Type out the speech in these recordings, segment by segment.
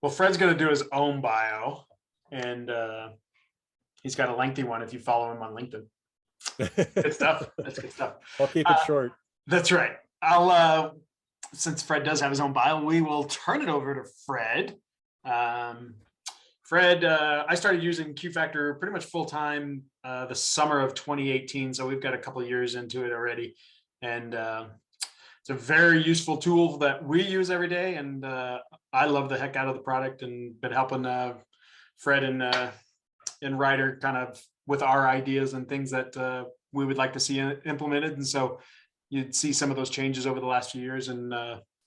Well, Fred's going to do his own bio, and he's got a lengthy one if you follow him on LinkedIn. Good stuff. That's good stuff. I'll keep it short. That's right. Since Fred does have his own bio, we will turn it over to Fred. Fred, I started using QFactor pretty much full time the summer of 2018. So we've got a couple of years into it already. And it's a very useful tool that we use every day. And I love the heck out of the product and been helping Fred and Ryder kind of with our ideas and things that we would like to see implemented. And so you'd see some of those changes over the last few years and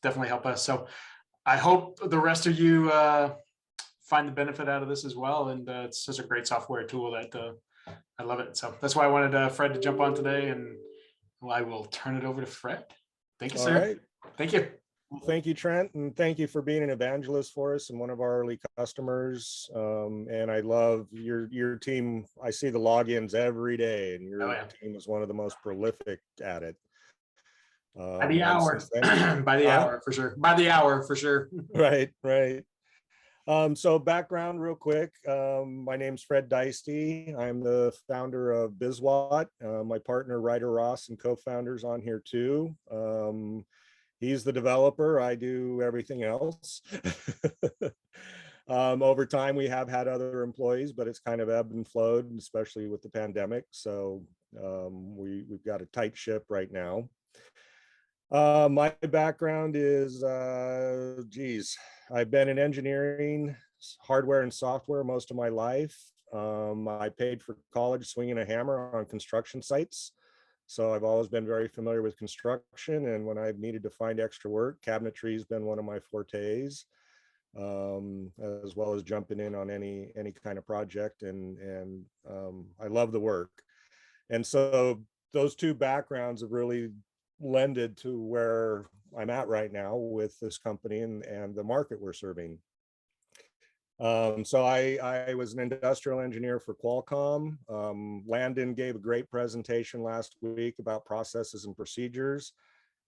definitely help us. So I hope the rest of you find the benefit out of this as well. And it's such a great software tool that I love it. So that's why I wanted Fred to jump on today, and I will turn it over to Fred. Thank you, sir. All right. Thank you. Well, thank you, Trent, and thank you for being an evangelist for us and one of our early customers. And I love your team. I see the logins every day, and your team is one of the most prolific at it. By the hour, by the hour for sure. By the hour for sure. Right. So background real quick. My name's Fred Deisty. I'm the founder of BizWatt. My partner Ryder Ross and co-founders on here too. He's the developer. I do everything else. Over time, we have had other employees, but it's kind of ebbed and flowed, especially with the pandemic. So we've got a tight ship right now. My background is, I've been in engineering, hardware and software most of my life. I paid for college swinging a hammer on construction sites. So I've always been very familiar with construction. And when I've needed to find extra work, cabinetry has been one of my fortes, as well as jumping in on any kind of project. And I love the work. And so those two backgrounds have really lended to where I'm at right now with this company and the market we're serving. So I was an industrial engineer for Qualcomm. Landon gave a great presentation last week about processes and procedures.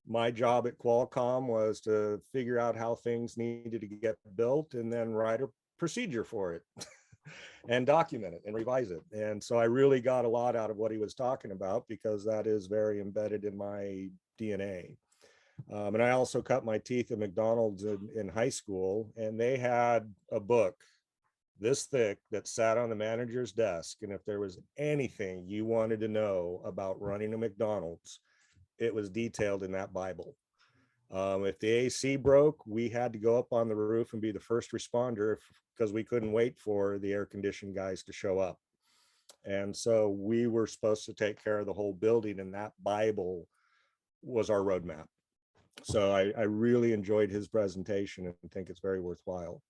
My job at Qualcomm was to figure out how things needed to get built and then write a procedure for it and document it and revise it. And so I really got a lot out of what he was talking about because that is very embedded in my DNA. And I also cut my teeth at McDonald's in high school, and they had a book this thick that sat on the manager's desk. And if there was anything you wanted to know about running a McDonald's, it was detailed in that Bible. If the AC broke, we had to go up on the roof and be the first responder because we couldn't wait for the air conditioning guys to show up. And so we were supposed to take care of the whole building, and that Bible was our roadmap. So I really enjoyed his presentation and think it's very worthwhile.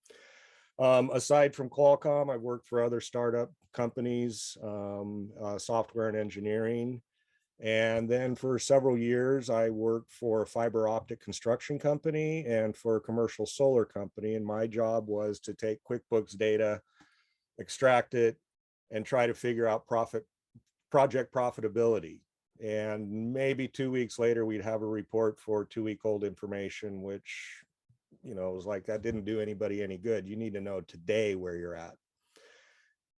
Aside from Qualcomm, I've worked for other startup companies, software and engineering. And then for several years, I worked for a fiber optic construction company and for a commercial solar company. And my job was to take QuickBooks data, extract it, and try to figure out project profitability. And maybe 2 weeks later, we'd have a report for 2-week-old information, which, you know, was like, that didn't do anybody any good. You need to know today where you're at.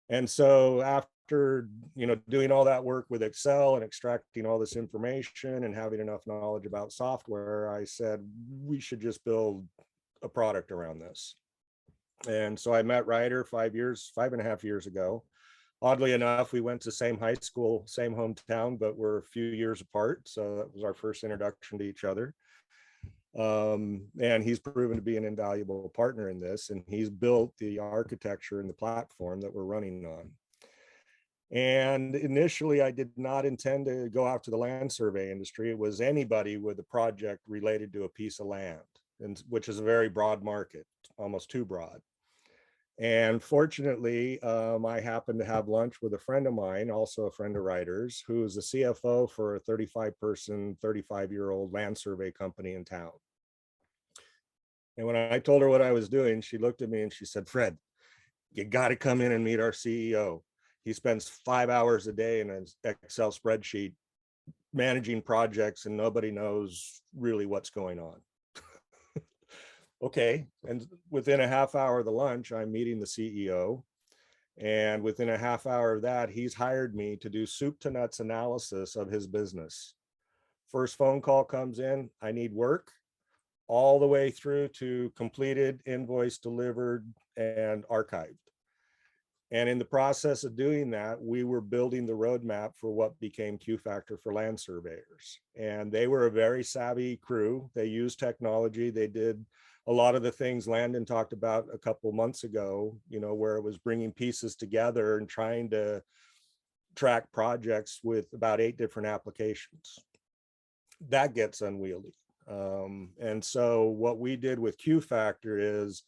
And so after, you know, doing all that work with Excel and extracting all this information and having enough knowledge about software, I said, we should just build a product around this. And so I met Ryder 5.5 years ago. Oddly enough, we went to the same high school, same hometown, but we're a few years apart. So that was our first introduction to each other. And he's proven to be an invaluable partner in this. And he's built the architecture and the platform that we're running on. And initially, I did not intend to go out to the land survey industry. It was anybody with a project related to a piece of land, and which is a very broad market, almost too broad. And fortunately, I happened to have lunch with a friend of mine, also a friend of Ryder's, who is the CFO for a 35-person, 35-year-old land survey company in town. And when I told her what I was doing, she looked at me and she said, Fred, you got to come in and meet our CEO. He spends 5 hours a day in an Excel spreadsheet managing projects, and nobody knows really what's going on. Okay. And within a half hour of the lunch, I'm meeting the CEO. And within a half hour of that, he's hired me to do soup to nuts analysis of his business. First phone call comes in, I need work, all the way through to completed, invoice delivered, and archived. And in the process of doing that, we were building the roadmap for what became QFactor for land surveyors. And they were a very savvy crew. They used technology. They did a lot of the things Landon talked about a couple months ago, you know, where it was bringing pieces together and trying to track projects with about 8 different applications. That gets unwieldy. And so what we did with QFactor is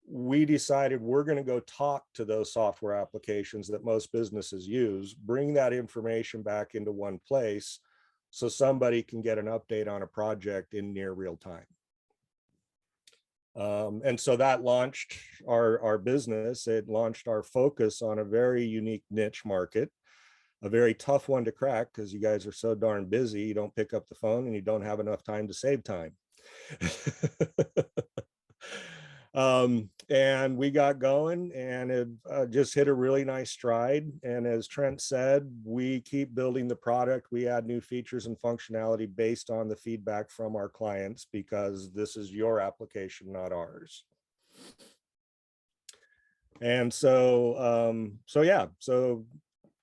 we decided we're going to go talk to those software applications that most businesses use, bring that information back into one place so somebody can get an update on a project in near real time. And so that launched our business. It launched our focus on a very unique niche market, a very tough one to crack because you guys are so darn busy. You don't pick up the phone and you don't have enough time to save time. And we got going, and it just hit a really nice stride. And as Trent said, we keep building the product. We add new features and functionality based on the feedback from our clients, because this is your application, not ours. And so, so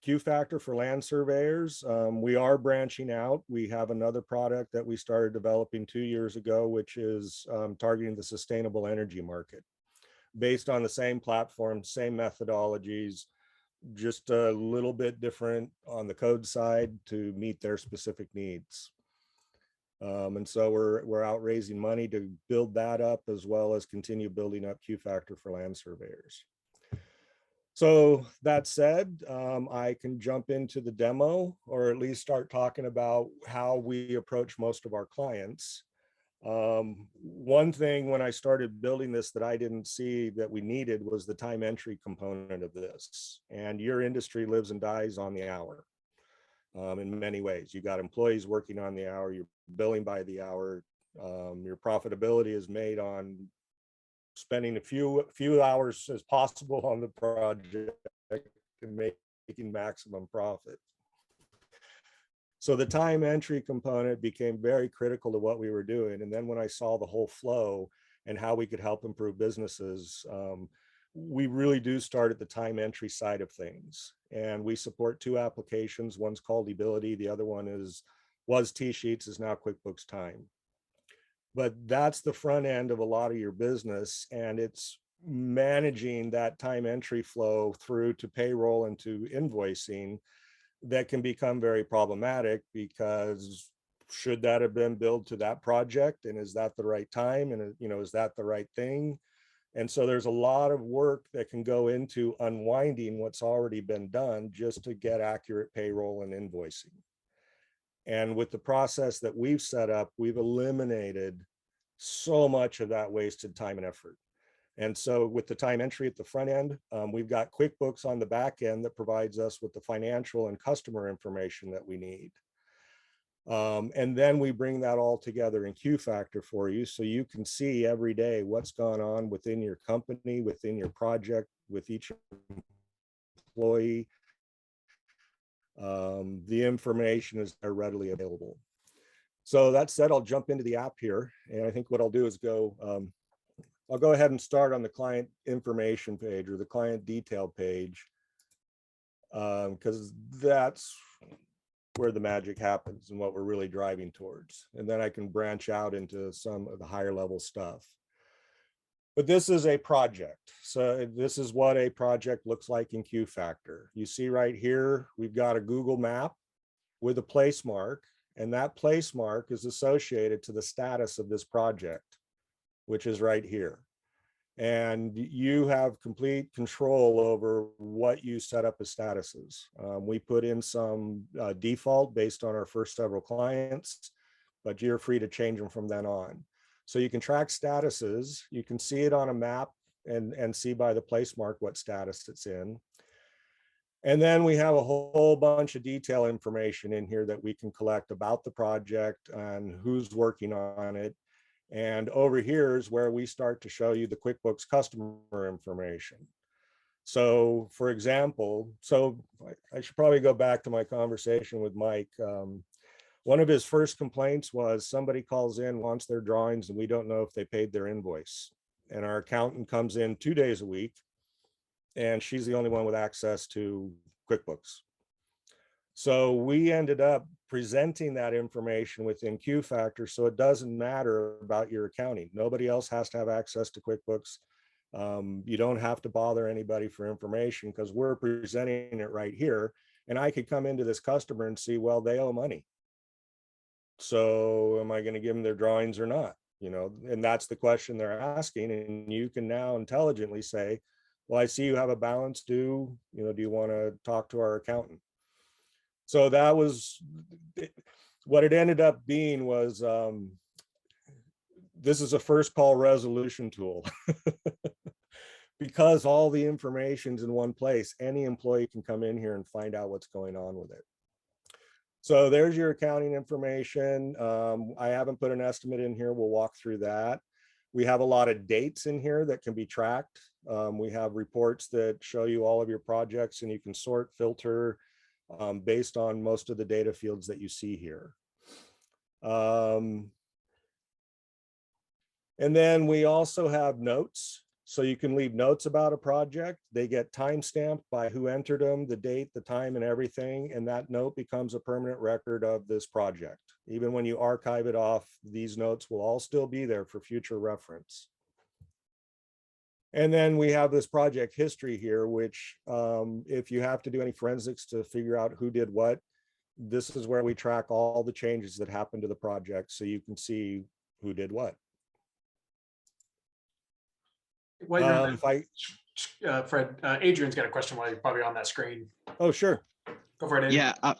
QFactor for land surveyors. We are branching out. We have another product that we started developing 2 years ago, which is targeting the sustainable energy market, based on the same platform, same methodologies, just a little bit different on the code side to meet their specific needs. And so we're out raising money to build that up, as well as continue building up QFactor for land surveyors. So that said, I can jump into the demo, or at least start talking about how we approach most of our clients. One thing when I started building this that I didn't see that we needed was the time entry component of this. And your industry lives and dies on the hour in many ways. You got employees working on the hour, you're billing by the hour, your profitability is made on spending a few hours as possible on the project and making maximum profit. So the time entry component became very critical to what we were doing. And then when I saw the whole flow and how we could help improve businesses, we really do start at the time entry side of things. And we support 2 applications. One's called Ability. The other one was T-Sheets, is now QuickBooks Time. But that's the front end of a lot of your business, and it's managing that time entry flow through to payroll and to invoicing that can become very problematic, because should that have been billed to that project, and is that the right time, and you know, is that the right thing? And so there's a lot of work that can go into unwinding what's already been done just to get accurate payroll and invoicing. And with the process that we've set up, we've eliminated so much of that wasted time and effort. And so with the time entry at the front end, we've got QuickBooks on the back end that provides us with the financial and customer information that we need. And then we bring that all together in QFactor for you, so you can see every day what's gone on within your company, within your project, with each employee. The information is readily available. So that said, I'll jump into the app here. And I think what I'll do is I'll go ahead and start on the client information page, or the client detail page, because that's where the magic happens and what we're really driving towards. And then I can branch out into some of the higher level stuff. But this is a project. So this is what a project looks like in QFactor. You see right here, we've got a Google map with a place mark, and that place mark is associated to the status of this project, which is right here. And you have complete control over what you set up as statuses. We put in some default based on our first several clients, but you're free to change them from then on. So you can track statuses, you can see it on a map and see by the place mark what status it's in. And then we have a whole bunch of detail information in here that we can collect about the project and who's working on it. And over here is where we start to show you the QuickBooks customer information. So for example, I should probably go back to my conversation with Mike. One of his first complaints was somebody calls in, wants their drawings, and we don't know if they paid their invoice. And our accountant comes in 2 days a week, and she's the only one with access to QuickBooks. So we ended up presenting that information within QFactor, so it doesn't matter about your accounting. Nobody else has to have access to QuickBooks. You don't have to bother anybody for information because we're presenting it right here. And I could come into this customer and see, well, they owe money. So am I going to give them their drawings or not? You know, and that's the question they're asking. And you can now intelligently say, well, I see you have a balance due. You know, do you want to talk to our accountant? So that was what it ended up being was this is a first call resolution tool. Because all the information's in one place, any employee can come in here and find out what's going on with it. So there's your accounting information. I haven't put an estimate in here. We'll walk through that. We have a lot of dates in here that can be tracked. We have reports that show you all of your projects, and you can sort, filter based on most of the data fields that you see here. And then we also have notes. So you can leave notes about a project. They get time-stamped by who entered them, the date, the time, and everything. And that note becomes a permanent record of this project. Even when you archive it off, these notes will all still be there for future reference. And then we have this project history here, which if you have to do any forensics to figure out who did what, this is where we track all the changes that happened to the project so you can see who did what. While you're on Fred, Adrian's got a question while you're probably on that screen. Oh, sure. Go for it, Adrian. Yeah,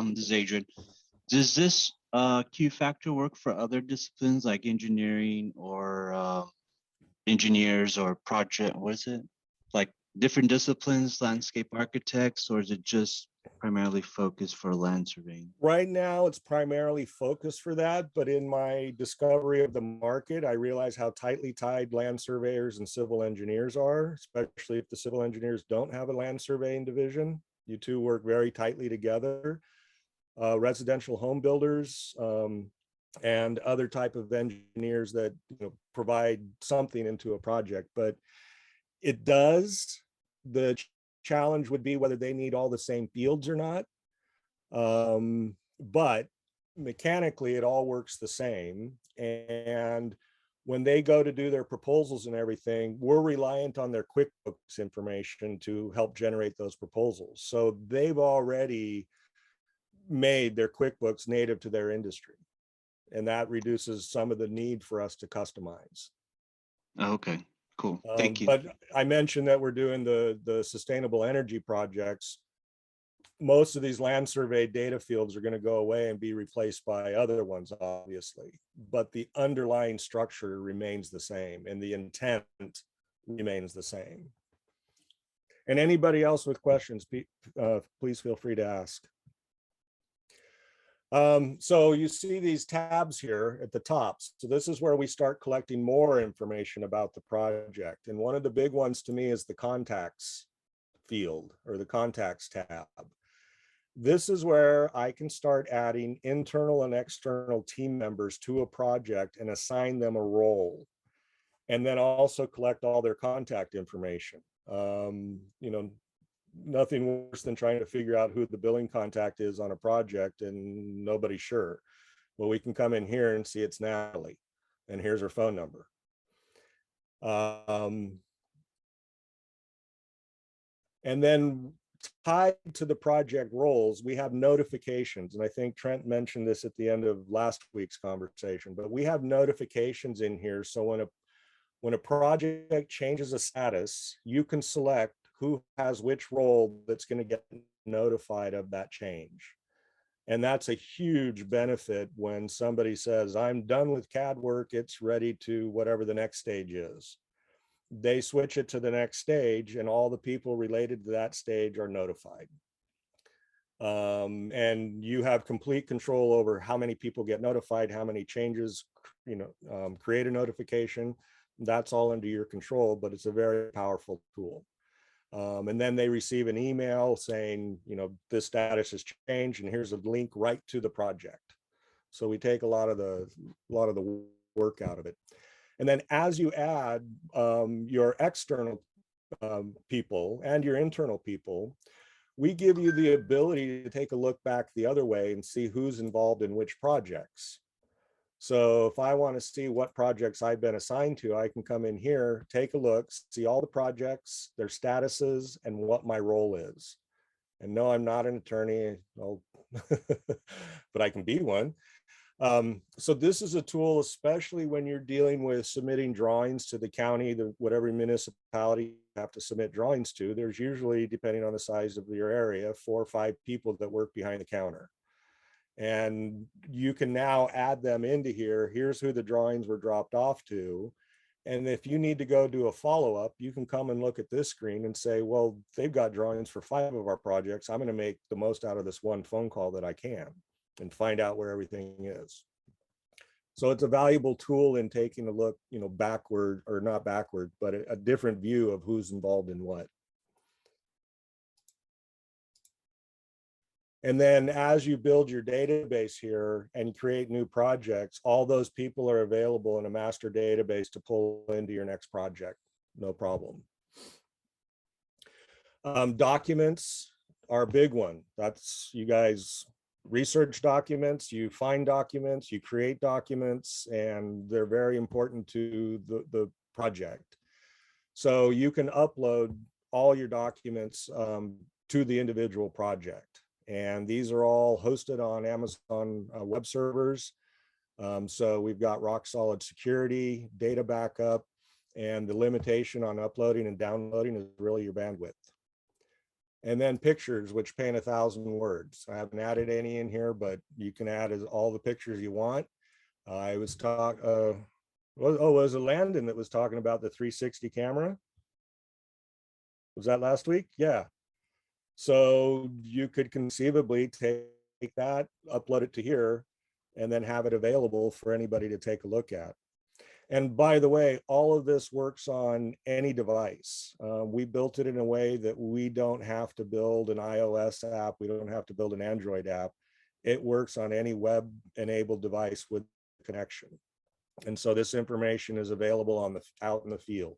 this is Adrian. Does this QFactor work for other disciplines like engineering or engineers or project? What is it? Like different disciplines, landscape architects, or is it just primarily focused for land surveying? Right now, it's primarily focused for that, but in my discovery of the market, I realize how tightly tied land surveyors and civil engineers are, especially if the civil engineers don't have a land surveying division. You two work very tightly together. Residential home builders and other type of engineers that provide something into a project, but it does. The challenge would be whether they need all the same fields or not. But mechanically, it all works the same. And when they go to do their proposals and everything, we're reliant on their QuickBooks information to help generate those proposals. So they've already made their QuickBooks native to their industry. And that reduces some of the need for us to customize. Okay, cool. Thank you. But I mentioned that we're doing the sustainable energy projects. Most of these land survey data fields are going to go away and be replaced by other ones, obviously, but the underlying structure remains the same and the intent remains the same. And anybody else with questions, please feel free to ask. So you see these tabs here at the top. So this is where we start collecting more information about the project. And one of the big ones to me is the contacts field or the contacts tab. This is where I can start adding internal and external team members to a project and assign them a role. And then also collect all their contact information. Nothing worse than trying to figure out who the billing contact is on a project and nobody's sure. Well, we can come in here and see it's Natalie, and here's her phone number. And then tied to the project roles, we have notifications. And I think Trent mentioned this at the end of last week's conversation, but we have notifications in here. So when a project changes a status, you can select who has which role that's going to get notified of that change. And that's a huge benefit when somebody says, I'm done with CAD work, it's ready to whatever the next stage is. They switch it to the next stage and all the people related to that stage are notified. And you have complete control over how many people get notified, how many changes, create a notification. That's all under your control, but it's a very powerful tool. And then they receive an email saying, this status has changed, and here's a link right to the project. So we take a lot of the work out of it. And then as you add your external people and your internal people, we give you the ability to take a look back the other way and see who's involved in which projects. So if I want to see what projects I've been assigned to, I can come in here, take a look, see all the projects, their statuses, and what my role is. And no, I'm not an attorney, but I can be one. So this is a tool, especially when you're dealing with submitting drawings to the county, whatever municipality you have to submit drawings to. There's usually, depending on the size of your area, 4 or 5 people that work behind the counter. And you can now add them into here. Here's who the drawings were dropped off to. And if you need to go do a follow-up, you can come and look at this screen and say, well, they've got drawings for 5 of our projects. I'm going to make the most out of this one phone call that I can and find out where everything is. So it's a valuable tool in taking a look, backward, or not backward, but a different view of who's involved in what. And then as you build your database here and create new projects, all those people are available in a master database to pull into your next project, no problem. Documents are a big one. That's, you guys research documents, you find documents, you create documents, and they're very important to the project. So you can upload all your documents to the individual project. And these are all hosted on Amazon web servers. So we've got rock solid security, data backup, and the limitation on uploading and downloading is really your bandwidth. And then pictures, which paint 1,000 words. I haven't added any in here, but you can add all the pictures you want. I was was it Landon that was talking about the 360 camera? Was that last week? Yeah. So you could conceivably take that, upload it to here, and then have it available for anybody to take a look at. And by the way, all of this works on any device. We built it in a way that we don't have to build an iOS app. We don't have to build an Android app. It works on any web-enabled device with connection. And so this information is available out in the field.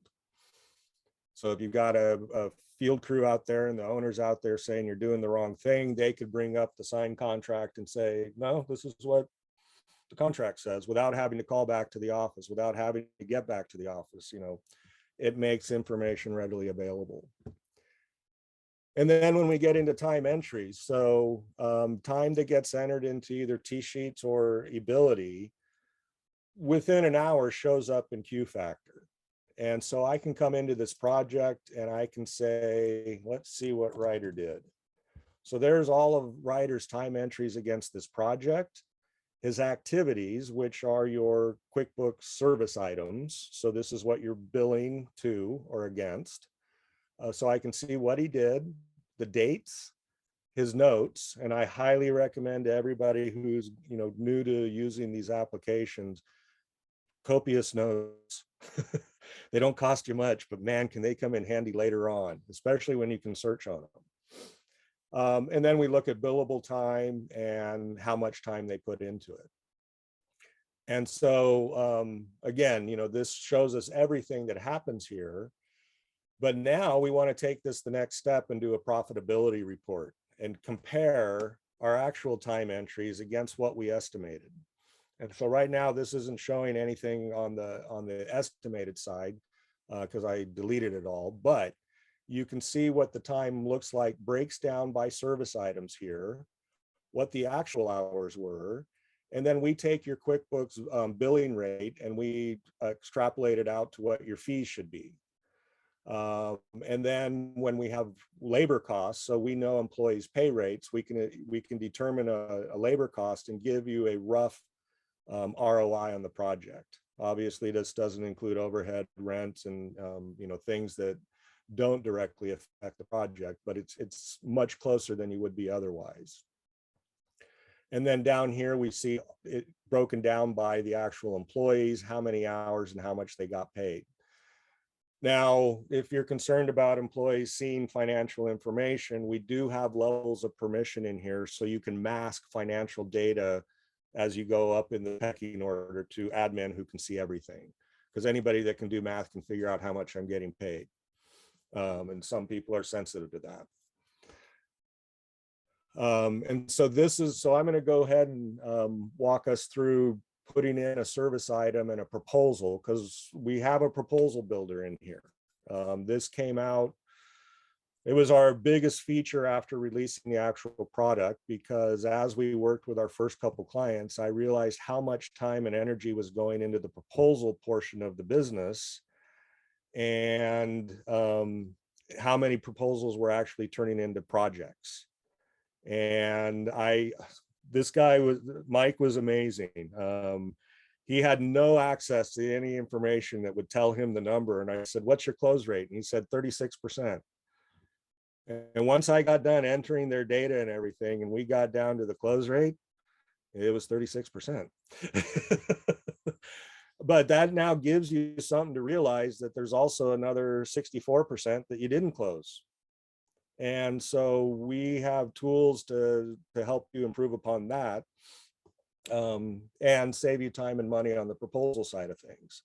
So if you've got a field crew out there and the owner's out there saying you're doing the wrong thing, they could bring up the signed contract and say, no, this is what the contract says, without having to call back to the office, without having to get back to the office. It makes information readily available. And then when we get into time entries, so time that gets entered into either T-Sheets or Ability within an hour shows up in QFactor. And so I can come into this project and I can say, let's see what Ryder did. So there's all of Ryder's time entries against this project, his activities, which are your QuickBooks service items. So this is what you're billing to or against. So I can see what he did, the dates, his notes, and I highly recommend to everybody who's new to using these applications, copious notes. They don't cost you much, but man, can they come in handy later on, especially when you can search on them. And then we look at billable time and how much time they put into it. And so again, this shows us everything that happens here. But now we want to take this the next step and do a profitability report and compare our actual time entries against what we estimated. And so right now, this isn't showing anything on the estimated side because I deleted it all, but you can see what the time looks like, breaks down by service items here, what the actual hours were, and then we take your QuickBooks billing rate and we extrapolate it out to what your fees should be. And then when we have labor costs, so we know employees' pay rates, we can determine a labor cost and give you a rough ROI on the project. Obviously, this doesn't include overhead, rent, and things that don't directly affect the project, but it's much closer than you would be otherwise. And then down here, we see it broken down by the actual employees, how many hours and how much they got paid. Now, if you're concerned about employees seeing financial information, we do have levels of permission in here, so you can mask financial data as you go up in the pecking order to admin who can see everything. Because anybody that can do math can figure out how much I'm getting paid. And some people are sensitive to that. And so I'm going to go ahead and walk us through putting in a service item and a proposal, because we have a proposal builder in here. This came out, it was our biggest feature after releasing the actual product, because as we worked with our first couple clients, I realized how much time and energy was going into the proposal portion of the business, and how many proposals were actually turning into projects. And Mike was amazing. He had no access to any information that would tell him the number. And I said, "What's your close rate?" And he said 36%. And once I got done entering their data and everything, and we got down to the close rate, it was 36%. But that now gives you something to realize that there's also another 64% that you didn't close. And so we have tools to help you improve upon that, and save you time and money on the proposal side of things.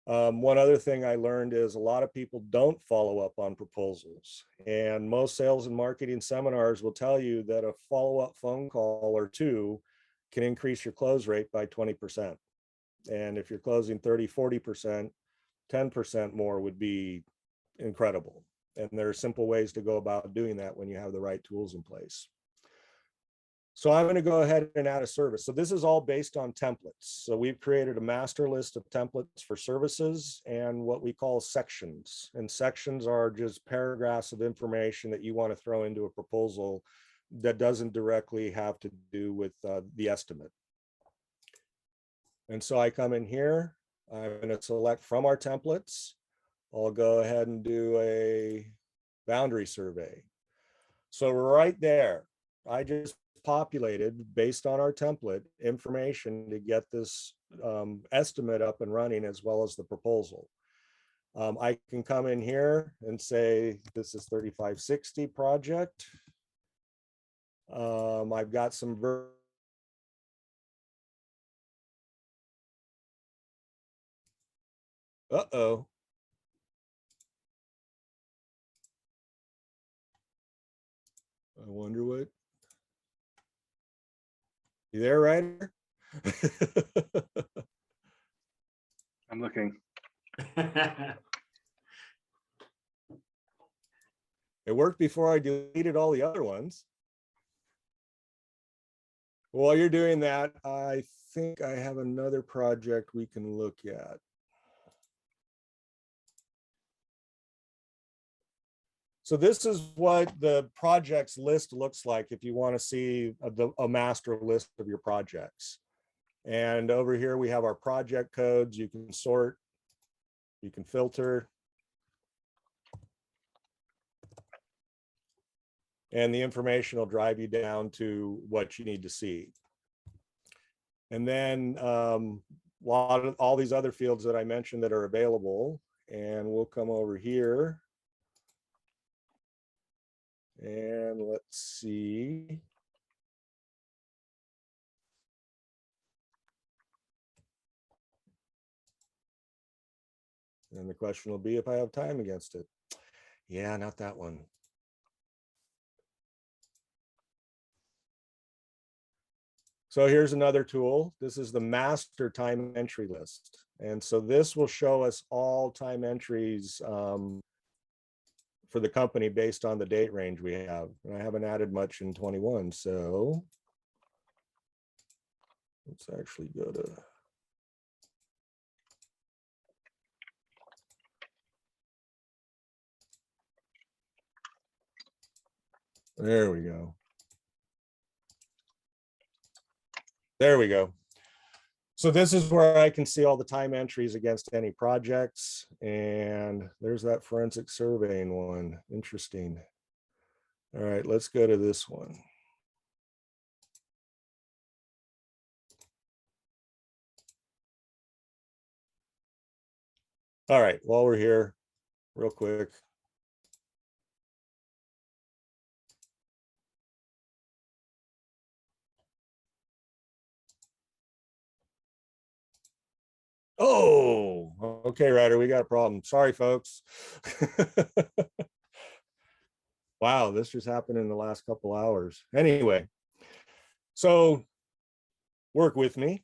One other thing I learned is a lot of people don't follow up on proposals, and most sales and marketing seminars will tell you that a follow-up phone call or two can increase your close rate by 20%. And if you're closing 30, 40%, 10% more would be incredible. And there are simple ways to go about doing that when you have the right tools in place. So I'm going to go ahead and add a service. So this is all based on templates. So we've created a master list of templates for services and what we call sections. And sections are just paragraphs of information that you want to throw into a proposal that doesn't directly have to do with the estimate. And so I come in here, I'm going to select from our templates. I'll go ahead and do a boundary survey. So right there, I just populated, based on our template, information to get this estimate up and running, as well as the proposal. I can come in here and say, this is 3560 project. I've got some uh-oh. I wonder what. You there, Ryder? I'm looking. It worked before I deleted all the other ones. While you're doing that, I think I have another project we can look at. So this is what the projects list looks like if you want to see a master list of your projects. And over here we have our project codes. You can sort, you can filter. And the information will drive you down to what you need to see. And then all these other fields that I mentioned that are available. And we'll come over here. And let's see. And the question will be if I have time against it. Yeah, not that one. So here's another tool. This is the master time entry list. And so this will show us all time entries for the company based on the date range we have. And I haven't added much in 21, so let's actually go to there we go. There we go. So this is where I can see all the time entries against any projects. And there's that forensic surveying one. Interesting. All right, let's go to this one. All right, while we're here, real quick. Oh, okay, Ryder, we got a problem. Sorry, folks. Wow, this just happened in the last couple hours. Anyway, so work with me.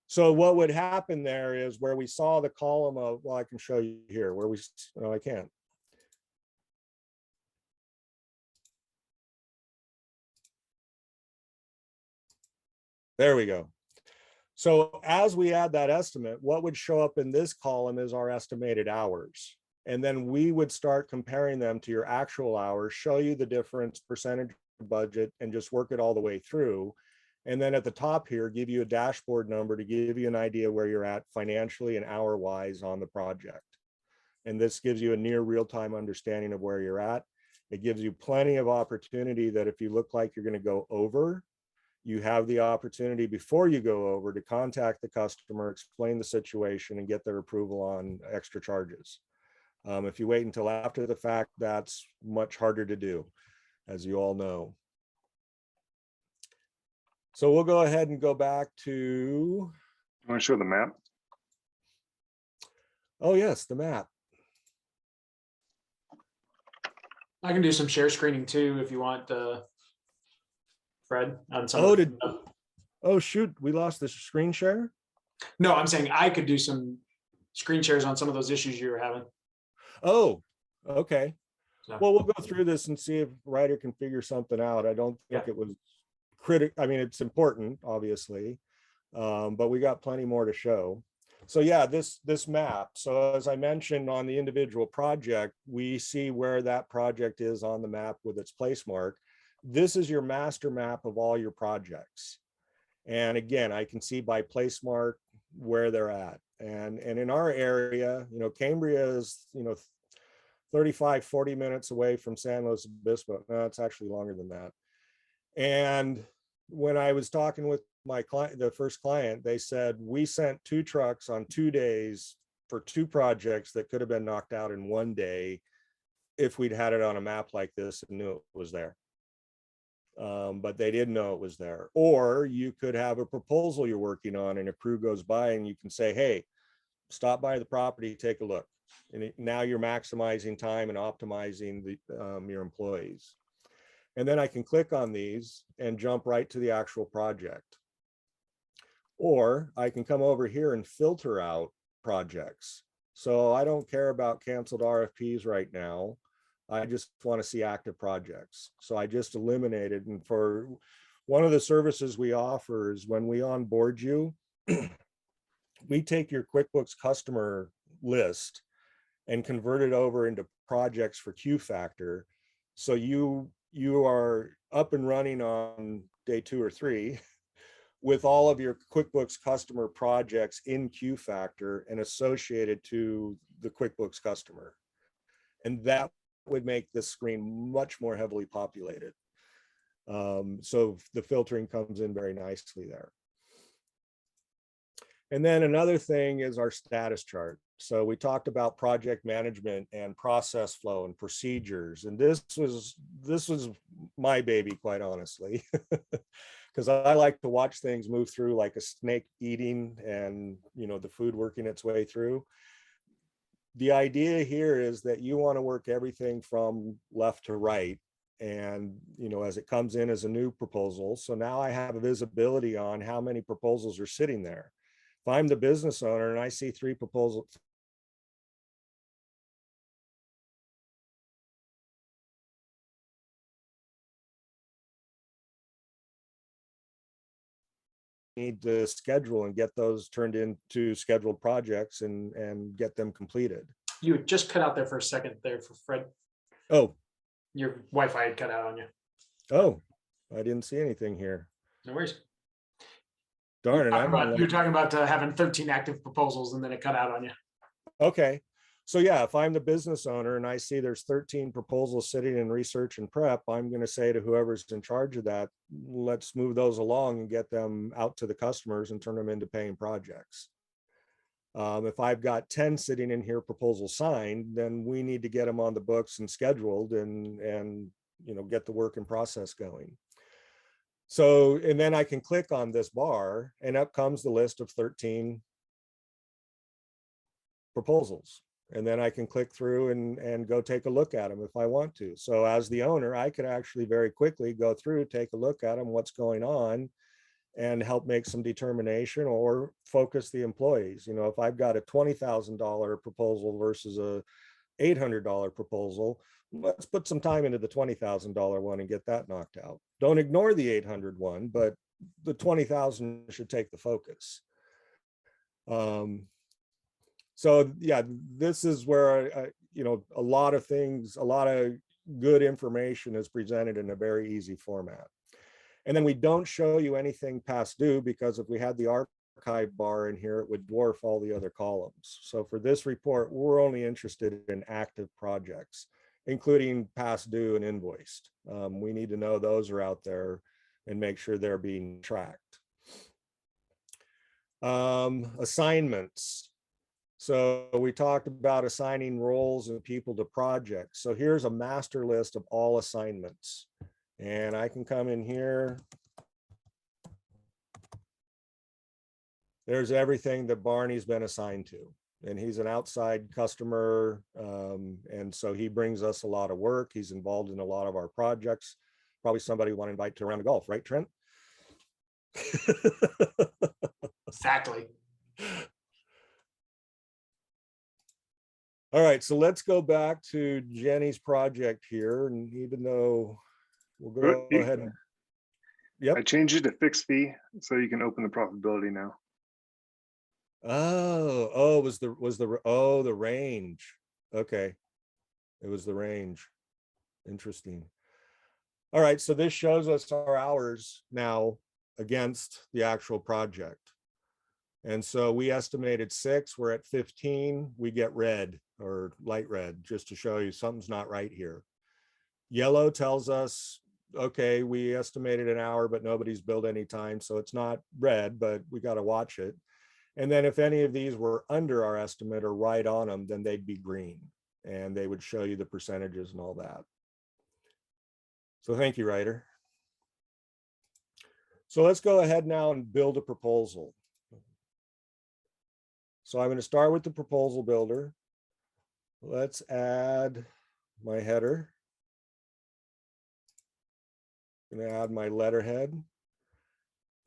So what would happen there is where we saw the column of, well, I can show you here where we, no, I can't. There we go. So as we add that estimate, what would show up in this column is our estimated hours. And then we would start comparing them to your actual hours, show you the difference, percentage budget, and just work it all the way through. And then at the top here, give you a dashboard number to give you an idea where you're at financially and hour-wise on the project. And this gives you a near real-time understanding of where you're at. It gives you plenty of opportunity that if you look like you're going to go over, you have the opportunity before you go over to contact the customer, explain the situation, and get their approval on extra charges. If you wait until after the fact, that's much harder to do, as you all know. So we'll go ahead and go back to, You want to show the map? oh yes, the map. I can do some share screening too if you want, Fred, on some. Oh, oh shoot, we lost the screen share? No, I'm saying I could do some screen shares on some of those issues you were having. Oh, okay. So, Well, we'll go through this and see if Ryder can figure something out. I don't think it was critical. I mean, it's important, obviously, but we got plenty more to show. So yeah, this map. So as I mentioned on the individual project, we see where that project is on the map with its place mark. This is your master map of all your projects. And again, I can see by place mark where they're at. And in our area, you know, Cambria is, you know, 35, 40 minutes away from San Luis Obispo. No, it's actually longer than that. And when I was talking with my client, the first client, they said, we sent 2 trucks on 2 days for 2 projects that could have been knocked out in 1 day if we'd had it on a map like this and knew it was there. But they didn't know it was there. Or you could have a proposal you're working on and a crew goes by and you can say, hey, stop by the property, take a look. And now you're maximizing time and optimizing the, your employees. And then I can click on these and jump right to the actual project. Or I can come over here and filter out projects. So I don't care about canceled RFPs right now. I just want to see active projects. So I just eliminated, and for one of the services we offer is when we onboard you, we take your QuickBooks customer list and convert it over into projects for QFactor. So you are up and running on day 2 or 3 with all of your QuickBooks customer projects in QFactor and associated to the QuickBooks customer. And that would make this screen much more heavily populated. So the filtering comes in very nicely there. And then another thing is our status chart. So we talked about project management and process flow and procedures. And this was my baby, quite honestly, because I like to watch things move through like a snake eating and, you know, the food working its way through. The idea here is that you want to work everything from left to right. And, you know, as it comes in as a new proposal. So now I have a visibility on how many proposals are sitting there. If I'm the business owner and I see 3 proposals, need to schedule and get those turned into scheduled projects and get them completed. you just cut out there for a second there for Fred. Oh, Your Wi-Fi had cut out on you. oh, I didn't see anything here. No worries. Darn it, You're talking about having 13 active proposals and then it cut out on you. okay. So yeah, if I'm the business owner and I see there's 13 proposals sitting in research and prep, I'm going to say to whoever's in charge of that, let's move those along and get them out to the customers and turn them into paying projects. If I've got 10 sitting in here proposals signed, then we need to get them on the books and scheduled and get the work in process going. So, and then I can click on this bar and up comes the list of 13 proposals. And then I can click through and go take a look at them if I want to. So as the owner, I could actually very quickly go through, take a look at them, what's going on, and help make some determination or focus the employees. If I've got a $20,000 proposal versus a $800 proposal, let's put some time into the $20,000 one and get that knocked out. Don't ignore the 800 one, but the 20,000 should take the focus. So yeah, this is where, a lot of things, a lot of good information is presented in a very easy format. And then we don't show you anything past due because if we had the archive bar in here, it would dwarf all the other columns. So for this report, we're only interested in active projects, including past due and invoiced. We need to know those are out there and make sure they're being tracked. Assignments. So we talked about assigning roles and people to projects. So here's a master list of all assignments. And I can come in here. There's everything that Barney's been assigned to. And he's an outside customer. And so he brings us a lot of work. He's involved in a lot of our projects. Probably somebody we want to invite to a round of golf, right, Trent? Exactly. All right, so let's go back to Jenny's project here. And even though we'll go ahead and, I changed it to fixed fee so you can open the profitability now. it was the range. Okay, it was the range. Interesting. All right, so this shows us our hours now against the actual project. And so we estimated 6, we're at 15, we get red or light red, just to show you something's not right here. Yellow tells us, okay, we estimated an hour, but nobody's billed any time. So it's not red, but we got to watch it. And then if any of these were under our estimate or right on them, then they'd be green and they would show you the percentages and all that. So thank you, Ryder. So let's go ahead now and build a proposal. So I'm going to start with the proposal builder. Let's add my header. I'm going to add my letterhead.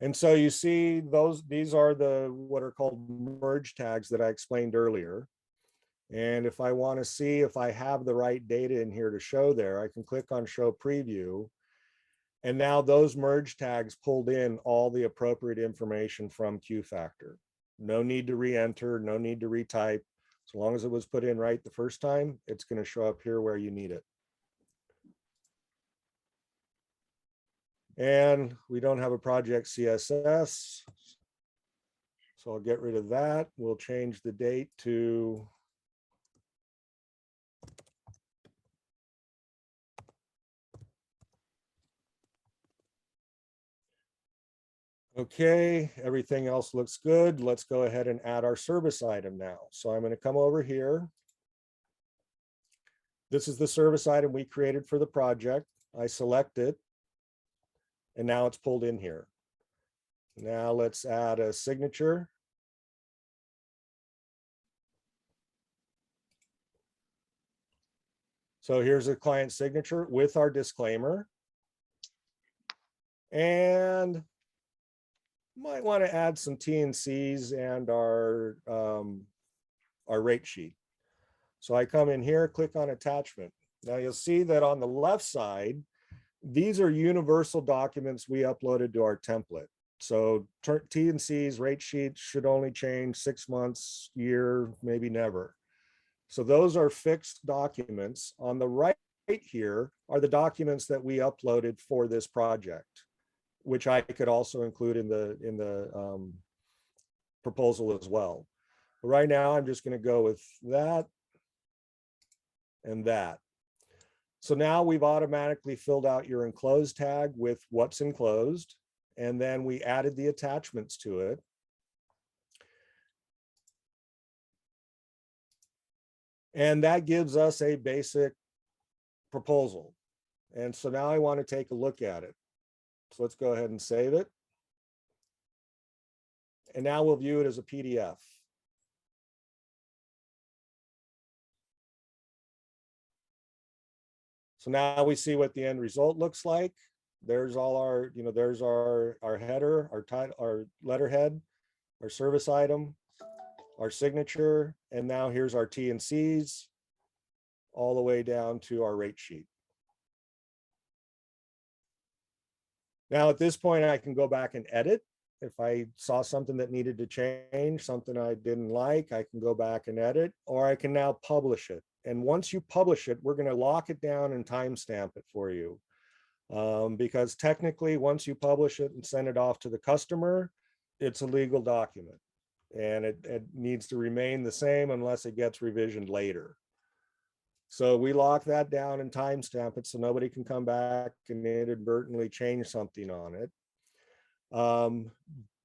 And so you see these are what are called merge tags that I explained earlier. And if I want to see if I have the right data in here to show there, I can click on show preview. And now those merge tags pulled in all the appropriate information from QFactor. No need to re-enter, no need to retype. As long as it was put in right the first time, it's going to show up here where you need it. And we don't have a project CSS. So I'll get rid of that. We'll change the date to okay, everything else looks good. Let's go ahead and add our service item now. So I'm going to come over here. This is the service item we created for the project. I select it. And now it's pulled in here. Now let's add a signature. So here's a client signature with our disclaimer. And might want to add some T&Cs and our rate sheet. So I come in here, click on attachment. Now you'll see that on the left side, these are universal documents we uploaded to our template. So T&Cs, rate sheets should only change 6 months, year, maybe never. So those are fixed documents. On the right here are the documents that we uploaded for this project. which I could also include in the proposal as well. But right now, I'm just going to go with that and that. So now we've automatically filled out your enclosed tag with what's enclosed, and then we added the attachments to it. And that gives us a basic proposal. And so now I want to take a look at it. So let's go ahead and save it. And now we'll view it as a PDF. So now we see what the end result looks like. There's all our, there's our header, our title, our letterhead, our service item, our signature, and now here's our T&Cs all the way down to our rate sheet. Now at this point, I can go back and edit. If I saw something that needed to change, something I didn't like, I can go back and edit, or I can now publish it. And once you publish it, we're going to lock it down and timestamp it for you. Because technically, once you publish it and send it off to the customer, it's a legal document. And it needs to remain the same unless it gets revisioned later. So we lock that down and timestamp it so nobody can come back and inadvertently change something on it.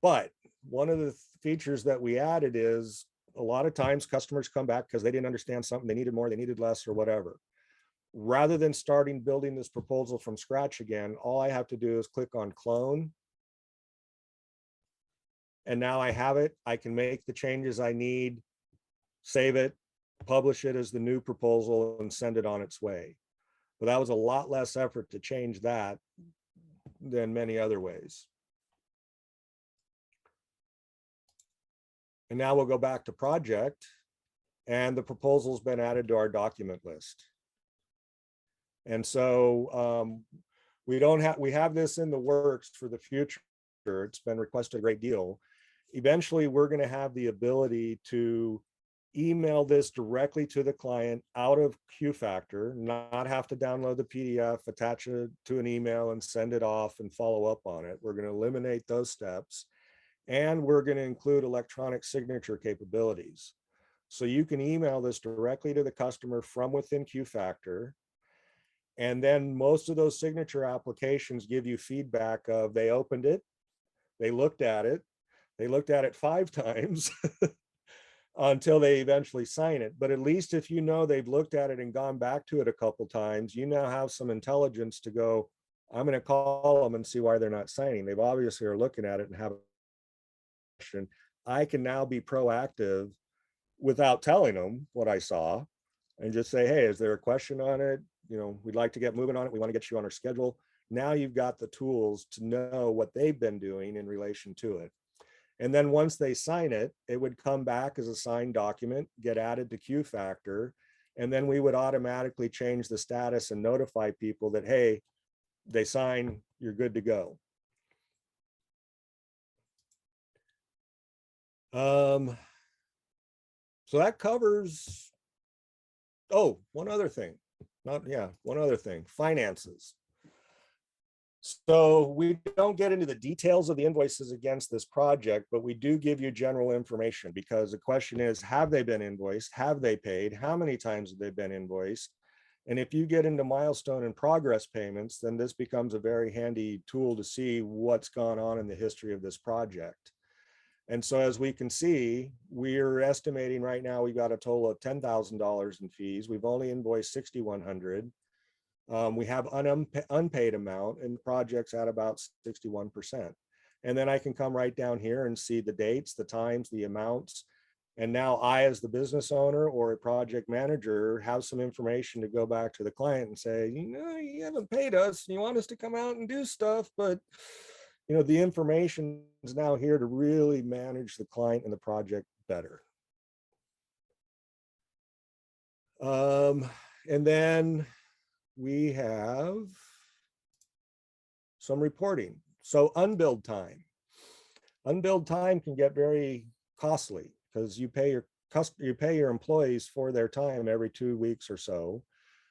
But one of the features that we added is a lot of times customers come back because they didn't understand something, they needed more, they needed less, or whatever. Rather than starting building this proposal from scratch again, all I have to do is click on clone. And now I have it. I can make the changes I need, save it, publish it as the new proposal, and send it on its way. But that was a lot less effort to change that than many other ways. And now we'll go back to project, and the proposal's been added to our document list. And so we have this in the works for the future. It's been requested a great deal. Eventually, we're going to have the ability to email this directly to the client out of QFactor, not have to download the PDF, attach it to an email and send it off and follow up on it. We're going to eliminate those steps. And we're going to include electronic signature capabilities. So you can email this directly to the customer from within QFactor. And then most of those signature applications give you feedback of they opened it, they looked at it 5 times until they eventually sign it. But at least if you know they've looked at it and gone back to it a couple times, you now have some intelligence to go, I'm going to call them and see why they're not signing. They've obviously are looking at it and have I can now be proactive without telling them what I saw and just say, hey, is there a question on it? We'd like to get moving on it. We want to get you on our schedule. Now you've got the tools to know what they've been doing in relation to it. And then once they sign it, it would come back as a signed document, get added to QFactor, and then we would automatically change the status and notify people that, hey, they sign, you're good to go. So that covers, one other thing, finances. So we don't get into the details of the invoices against this project, but we do give you general information because the question is, have they been invoiced? Have they paid? How many times have they been invoiced? And if you get into milestone and progress payments, then this becomes a very handy tool to see what's gone on in the history of this project. And so as we can see, we're estimating right now we've got a total of $10,000 in fees. We've only invoiced $6,100. We have unpaid amount and the project's at about 61%. And then I can come right down here and see the dates, the times, the amounts. And now I, as the business owner or a project manager, have some information to go back to the client and say, you haven't paid us. You want us to come out and do stuff, but the information is now here to really manage the client and the project better. And then we have some reporting. So unbilled time. Unbilled time can get very costly because you pay your employees for their time every 2 weeks or so,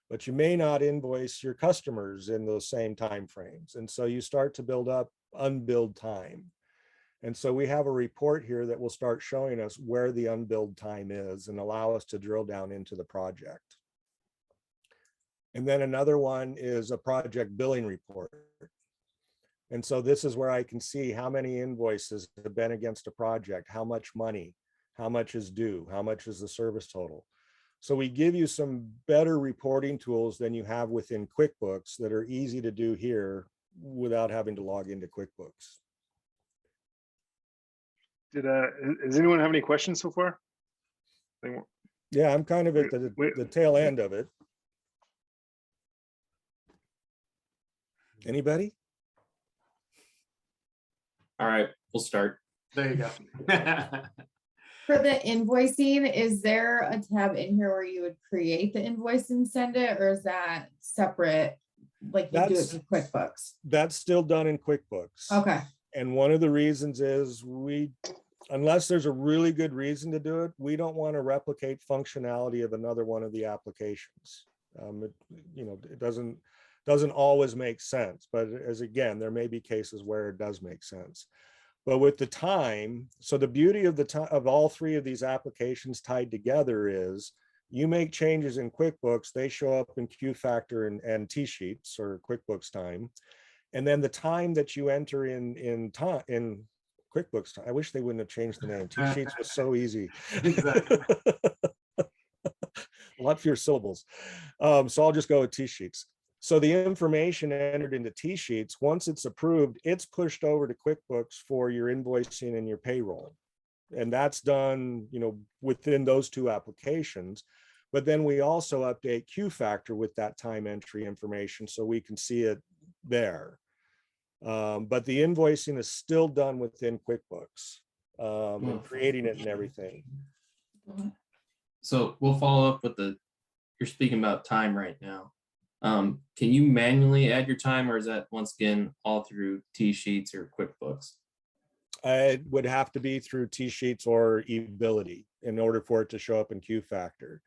but you may not invoice your customers in those same time frames. And so you start to build up unbilled time. And so we have a report here that will start showing us where the unbilled time is and allow us to drill down into the project. And then another one is a project billing report. And so this is where I can see how many invoices have been against a project, how much money, how much is due, how much is the service total. So we give you some better reporting tools than you have within QuickBooks that are easy to do here without having to log into QuickBooks. Does anyone have any questions so far? Yeah, I'm kind of at the tail end of it. Anybody? All right, we'll start. There you go. For the invoicing, is there a tab in here where you would create the invoice and send it, or is that separate, like you do it in QuickBooks? That's still done in QuickBooks. Okay. And one of the reasons is unless there's a really good reason to do it, we don't want to replicate functionality of another one of the applications. It doesn't always make sense, but again, there may be cases where it does make sense. But with the time, so the beauty of of all three of these applications tied together is you make changes in QuickBooks, they show up in QFactor and T-Sheets or QuickBooks Time. And then the time that you enter in QuickBooks, I wish they wouldn't have changed the name. T-Sheets was so easy. Exactly. A lot fewer syllables. So I'll just go with T-Sheets. So the information entered into T-Sheets, once it's approved, it's pushed over to QuickBooks for your invoicing and your payroll. And that's done, within those two applications. But then we also update QFactor with that time entry information so we can see it there. But the invoicing is still done within QuickBooks and creating it and everything. So we'll follow up with you're speaking about time right now. Can you manually add your time, or is that once again all through T-Sheets or QuickBooks? It would have to be through T-Sheets or eAbility in order for it to show up in QFactor.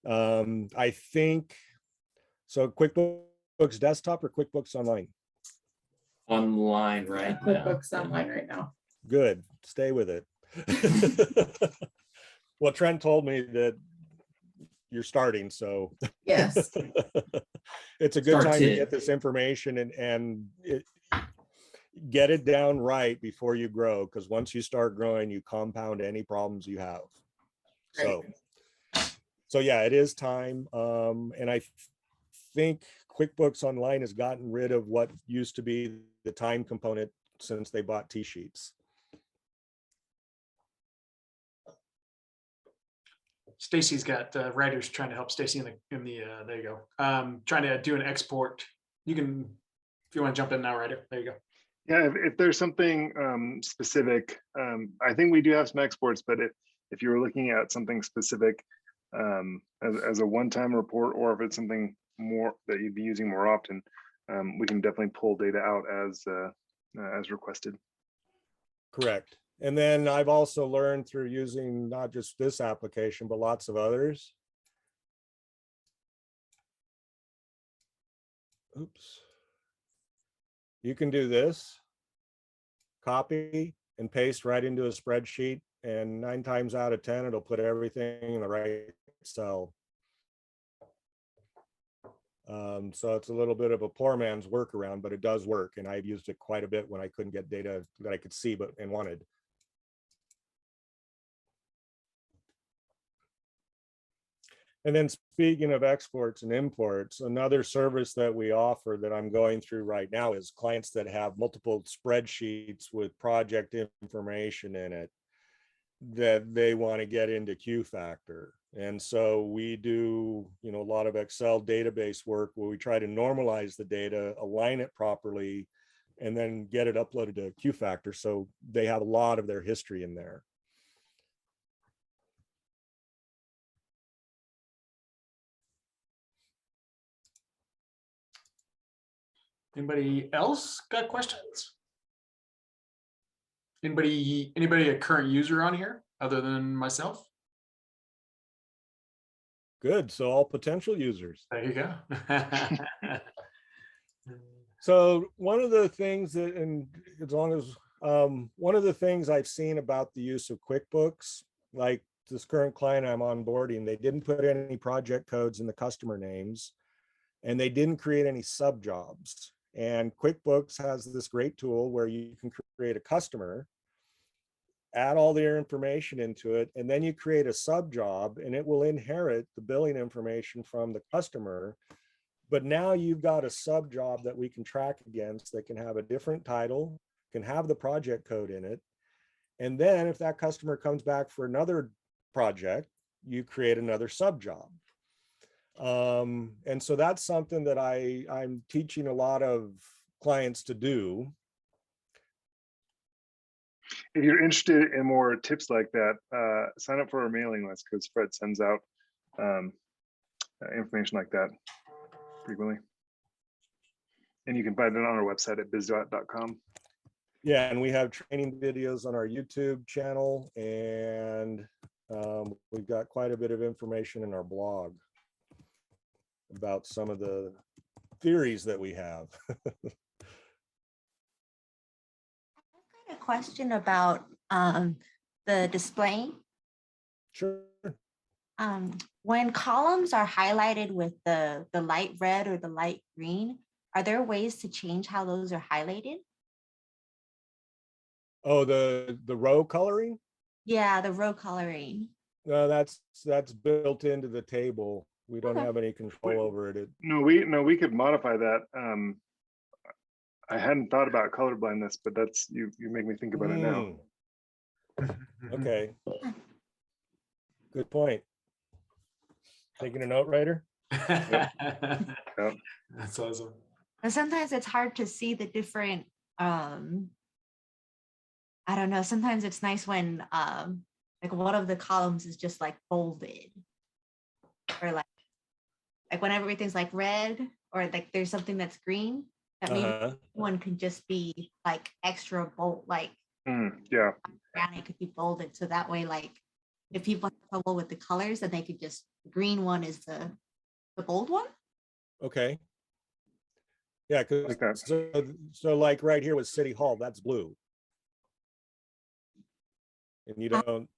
I think, so QuickBooks Desktop or QuickBooks Online? Online right now. QuickBooks Online right now. Good, stay with it. Well, Trent told me that you're starting, so. Yes. It's a good time to get this information and get it down right before you grow, because once you start growing, you compound any problems you have. So yeah, it is time. And I think QuickBooks Online has gotten rid of what used to be the time component since they bought T-Sheets. Stacy's got Ryder's trying to help Stacy in the there you go. Trying to do an export. You can, if you want to jump in now, Ryder. There you go. Yeah, if there's something specific, I think we do have some exports, but if you were looking at something specific as a one-time report, or if it's something more that you'd be using more often, we can definitely pull data out as requested. Correct. And then I've also learned through using not just this application, but lots of others. Oops. You can do this, copy and paste right into a spreadsheet, and 9 times out of 10, it'll put everything in the right cell. So it's a little bit of a poor man's workaround, but it does work. And I've used it quite a bit when I couldn't get data that I could see and wanted. And then speaking of exports and imports, another service that we offer that I'm going through right now is clients that have multiple spreadsheets with project information in it that they want to get into QFactor. And so we do, a lot of Excel database work where we try to normalize the data, align it properly, and then get it uploaded to QFactor. So they have a lot of their history in there. Anybody else got questions? Anybody a current user on here other than myself? Good. So all potential users. There you go. So one of the things that, and as long as, one of the things I've seen about the use of QuickBooks, like this current client I'm onboarding, they didn't put any project codes in the customer names, and they didn't create any sub jobs. And QuickBooks has this great tool where you can create a customer, add all their information into it, and then you create a sub job, and it will inherit the billing information from the customer. But now you've got a sub job that we can track against that can have a different title, can have the project code in it. And then if that customer comes back for another project, you create another sub job. And so that's something that I'm teaching a lot of clients to do. If you're interested in more tips like that, sign up for our mailing list, because Fred sends out information like that frequently. And you can find it on our website at bizdot.com. Yeah, and we have training videos on our YouTube channel, and we've got quite a bit of information in our blog about some of the theories that we have. A question about the display. Sure. When columns are highlighted with the light red or the light green, are there ways to change how those are highlighted? Oh, the row coloring? Yeah, the row coloring. No, that's built into the table. We don't Okay. have any control over it. No, we could modify that. I hadn't thought about color blindness, but that's you make me think about it now. Okay. Good point. Taking a note, Ryder? Yep. That's awesome. And sometimes it's hard to see the different, I don't know, sometimes it's nice when like one of the columns is just like bolded, or like when everything's like red, or like there's something that's green, that maybe one could just be like extra bold, like Yeah. brown, it could be bolded, so that way, like if people have trouble with the colors, then they could just, the green one is the bold one. Okay. Yeah, because Like that. so like right here with City Hall, that's blue. And you don't.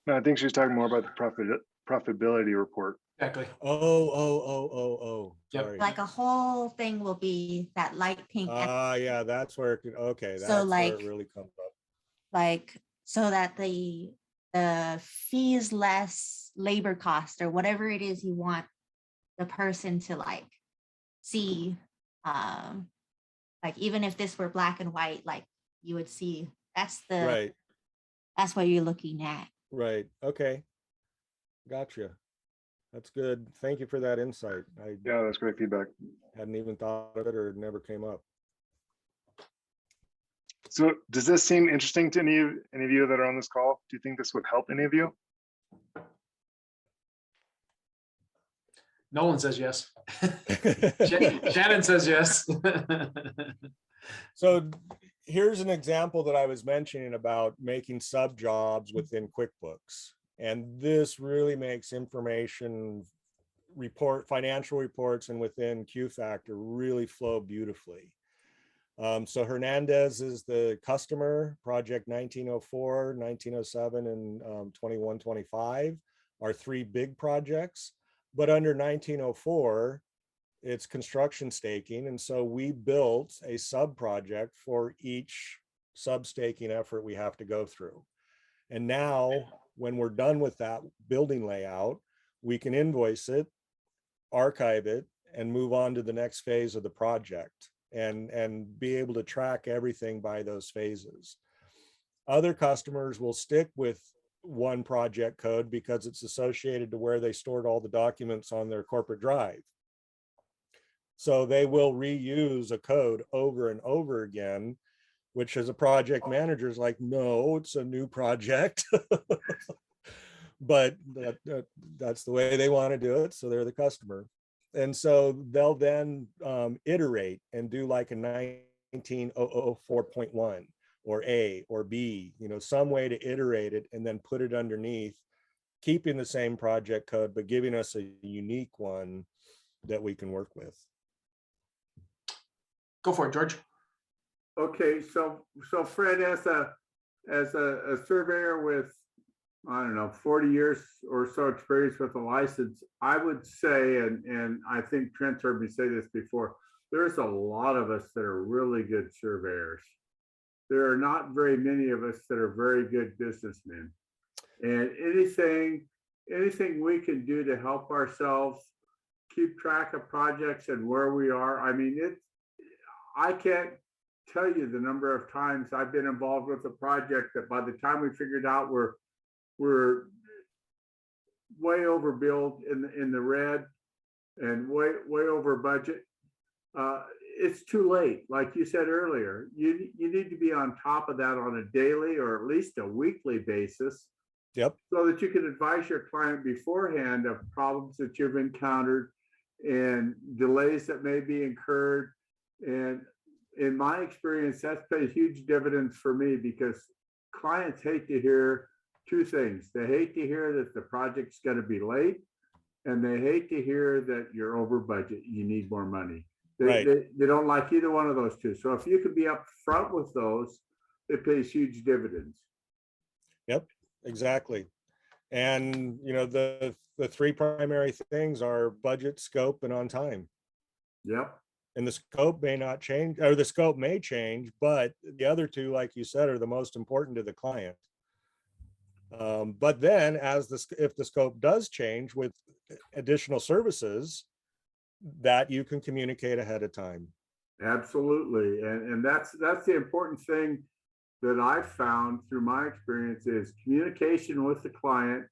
No, I think she's talking more about the profitability report. Exactly. Oh. Yep. Sorry. Like a whole thing will be that light pink. Yeah, that's where it could, okay, So, that's like, where it really comes up. Like, so that the fees less labor cost or whatever it is you want the person to like see, like even if this were black and white, like you would see that's Right, that's what you're looking at. right. Okay. Gotcha. That's good. Thank you for that insight. I Yeah, that's great feedback. hadn't even thought of it, or it never came up. So does this seem interesting to any of you that are on this call? Do you think this would help any of you? Nolan says yes. Shannon says yes. So here's an example that I was mentioning about making sub jobs within QuickBooks. And this really makes information financial reports and within QFactor really flow beautifully. So Hernandez is the customer, project 1904, 1907, and 2125 are three big projects. But under 1904, it's construction staking. And so we built a sub project for each sub staking effort we have to go through. And now when we're done with that building layout, we can invoice it, archive it, and move on to the next phase of the project and be able to track everything by those phases. Other customers will stick with one project code because it's associated to where they stored all the documents on their corporate drive. So they will reuse a code over and over again, which as a project manager is like, no, it's a new project. But that's the way they want to do it. So they're the customer. And so they'll then iterate and do like a 19004.1 or A or B, some way to iterate it and then put it underneath, keeping the same project code, but giving us a unique one that we can work with. Go for it, George. Okay, so Fred, as a surveyor with, I don't know, 40 years or so experience with a license, I would say, and I think Trent's heard me say this before, there's a lot of us that are really good surveyors. There are not very many of us that are very good businessmen. And anything we can do to help ourselves keep track of projects and where we are. I mean, I can't tell you the number of times I've been involved with a project that by the time we figured out we're way overbilled in the red and way over budget. It's too late. Like you said earlier, you need to be on top of that on a daily or at least a weekly basis. Yep. So that you can advise your client beforehand of problems that you've encountered and delays that may be incurred. And in my experience, that's paid huge dividends for me because clients hate to hear two things. They hate to hear that the project's going to be late, and they hate to hear that you're over budget, you need more money. They don't like either one of those two. So if you can be up front with those, it pays huge dividends. Yep, exactly. And the three primary things are budget, scope, and on time. Yep. And the scope may not change, or the scope may change, but the other two, like you said, are the most important to the client. But then if the scope does change with additional services, that you can communicate ahead of time. Absolutely. And that's the important thing that I've found through my experience is communication with the client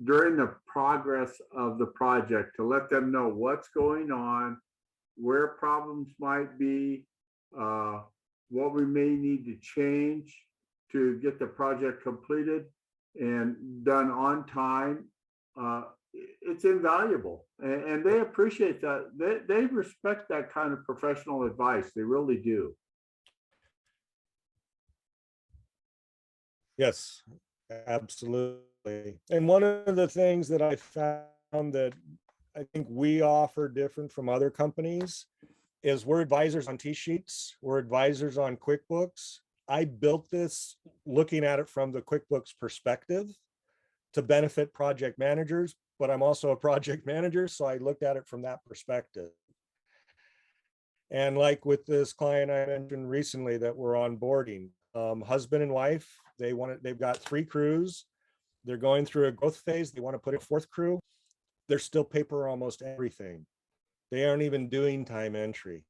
during the progress of the project to let them know what's going on, where problems might be, what we may need to change to get the project completed and done on time. It's invaluable, and they appreciate that. They respect that kind of professional advice. They really do. Yes, absolutely. And one of the things that I found that I think we offer different from other companies is we're advisors on T-sheets. We're advisors on QuickBooks. I built this looking at it from the QuickBooks perspective to benefit project managers, but I'm also a project manager, so I looked at it from that perspective. And like with this client I mentioned recently that we're onboarding, husband and wife, they've got 3 crews. They're going through a growth phase. They want to put a 4th crew. They're still paper almost everything. They aren't even doing time entry.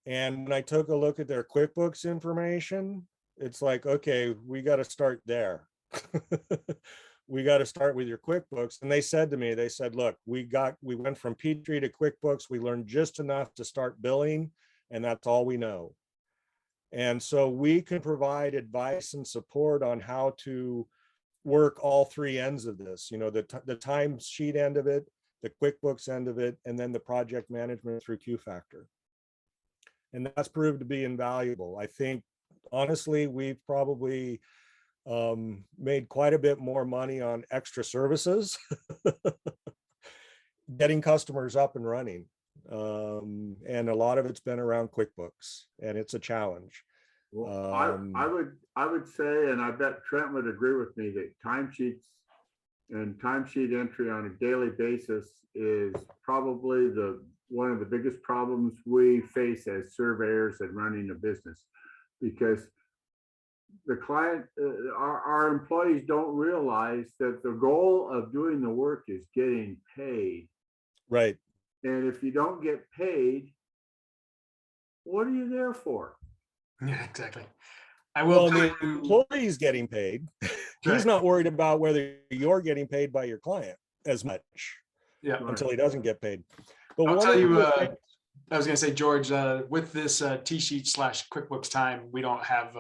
And when I took a look at their QuickBooks information, it's like, okay, we got to start there. We got to start with your QuickBooks. And they said to me, they said, look, we went from P3 to QuickBooks. We learned just enough to start billing, and that's all we know. And so we can provide advice and support on how to work all 3 ends of this, the time sheet end of it, the QuickBooks end of it, and then the project management through QFactor. And that's proved to be invaluable. I think, honestly, we've probably made quite a bit more money on extra services, getting customers up and running. And a lot of it's been around QuickBooks, and it's a challenge. Well, I would say, and I bet Trent would agree with me, that timesheets and timesheet entry on a daily basis is probably one of the biggest problems we face as surveyors and running a business, because the client, our employees don't realize that the goal of doing the work is getting paid. Right. And if you don't get paid, what are you there for? Yeah, exactly. I will tell the you, employee's getting paid. He's not worried about whether you're getting paid by your client as much until he doesn't get paid. But I'll tell you, I was going to say, George, with this T-sheet / QuickBooks time, we don't have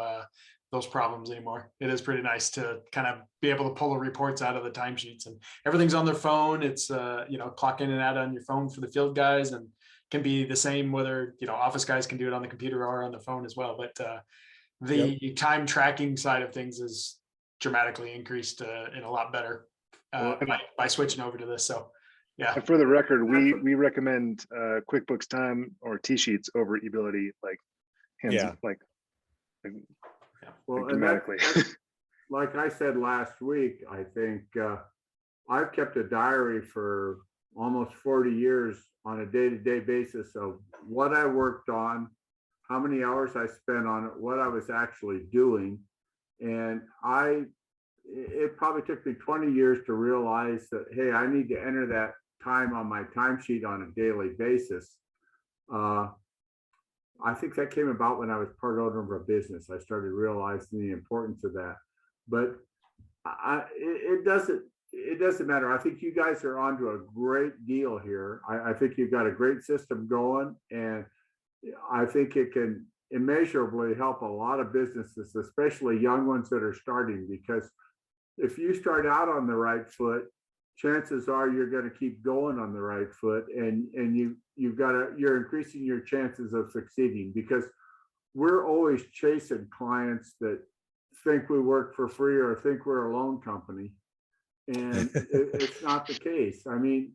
those problems anymore. It is pretty nice to kind of be able to pull the reports out of the timesheets, and everything's on their phone. It's clock in and out on your phone for the field guys, and can be the same whether office guys can do it on the computer or on the phone as well. But the time tracking side of things is dramatically increased and a lot better by switching over to this. So Yeah. And for the record, we recommend QuickBooks Time or T-Sheets over eBility, like hands, Yeah. like Well, and dramatically. that's, like I said last week, I think I've kept a diary for almost 40 years on a day-to-day basis of what I worked on, how many hours I spent on it, what I was actually doing. And it probably took me 20 years to realize that, hey, I need to enter that time on my timesheet on a daily basis. I think that came about when I was part owner of a business. I started realizing the importance of that. But it doesn't matter. I think you guys are onto a great deal here. I think you've got a great system going, and I think it can immeasurably help a lot of businesses, especially young ones that are starting, because if you start out on the right foot, chances are you're going to keep going on the right foot, and you're increasing your chances of succeeding, because we're always chasing clients that think we work for free or think we're a loan company, and it's not the case. I mean,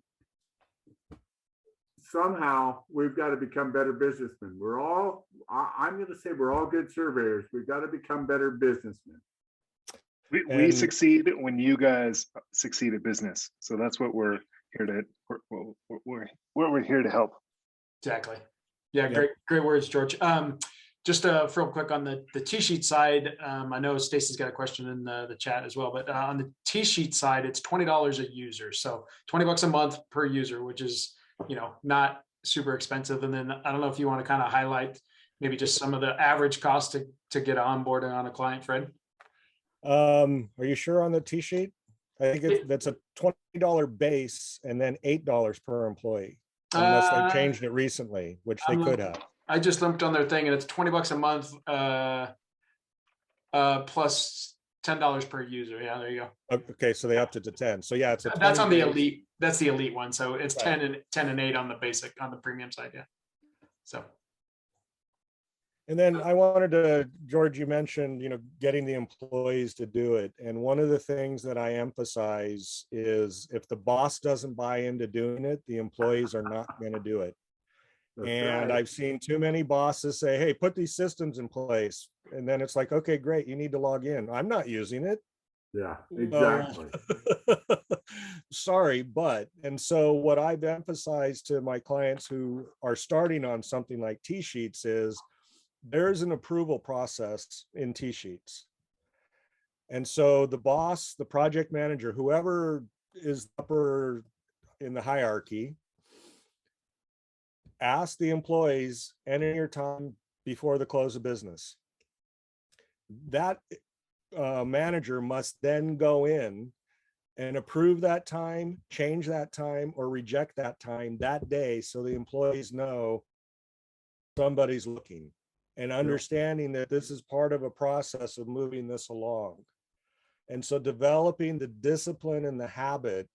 somehow we've got to become better businessmen. I'm going to say we're all good surveyors. We've got to become better businessmen. We succeed when you guys succeed at business. So that's what we're here to, we're here to help. Exactly. Yeah, Yep. great words, George. Just real quick on the T-sheet side, I know Stacy's got a question in the chat as well, but on the T-sheet side, it's $20 a user. So $20 a month per user, which is, not super expensive. And then I don't know if you want to kind of highlight maybe just some of the average cost to get onboarded on a client, Fred. Are you sure on the T-sheet? I think that's a $20 base and then $8 per employee, unless they changed it recently, which they could have. I just linked on their thing and it's $20 a month plus $10 per user. Yeah, there you go. Okay, so they upped it to 10. So yeah, it's That's on the base. elite. That's the elite one. So it's Right. 10 and 8 on the basic, on the premium side. Yeah. So. And then I wanted to, George, you mentioned, getting the employees to do it. And one of the things that I emphasize is if the boss doesn't buy into doing it, the employees are not going to do it. That's And right. I've seen too many bosses say, hey, put these systems in place. And then it's like, okay, great, you need to log in. I'm not using it. Yeah, No. exactly. Sorry, but, and so what I've emphasized to my clients who are starting on something like T-sheets is there's an approval process in T-sheets. And so the boss, the project manager, whoever is upper in the hierarchy, ask the employees, enter your time before the close of business. That manager must then go in and approve that time, change that time, or reject that time that day, so the employees know somebody's looking and understanding that this is part of a process of moving this along. And so developing the discipline and the habit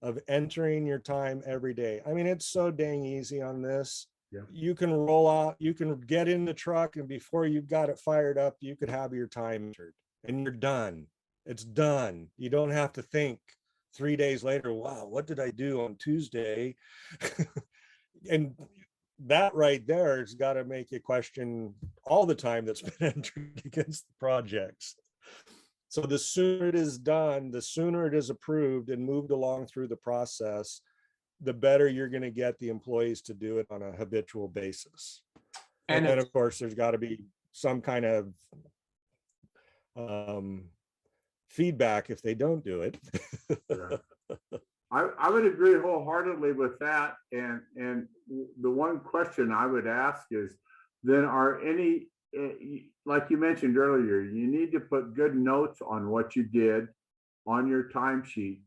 of entering your time every day. I mean, it's so dang easy on this. Yeah. You can roll out, you can get in the truck, and before you've got it fired up, you could have your time entered and you're done. It's done. You don't have to think 3 days later, wow, what did I do on Tuesday? And that right there has got to make you question all the time that's been entered against the projects. So the sooner it is done, the sooner it is approved and moved along through the process, the better you're going to get the employees to do it on a habitual basis. And then of course, there's got to be some kind of feedback if they don't do it. Yeah. I would agree wholeheartedly with that. And the one question I would ask is, then are any, like you mentioned earlier, you need to put good notes on what you did on your timesheet,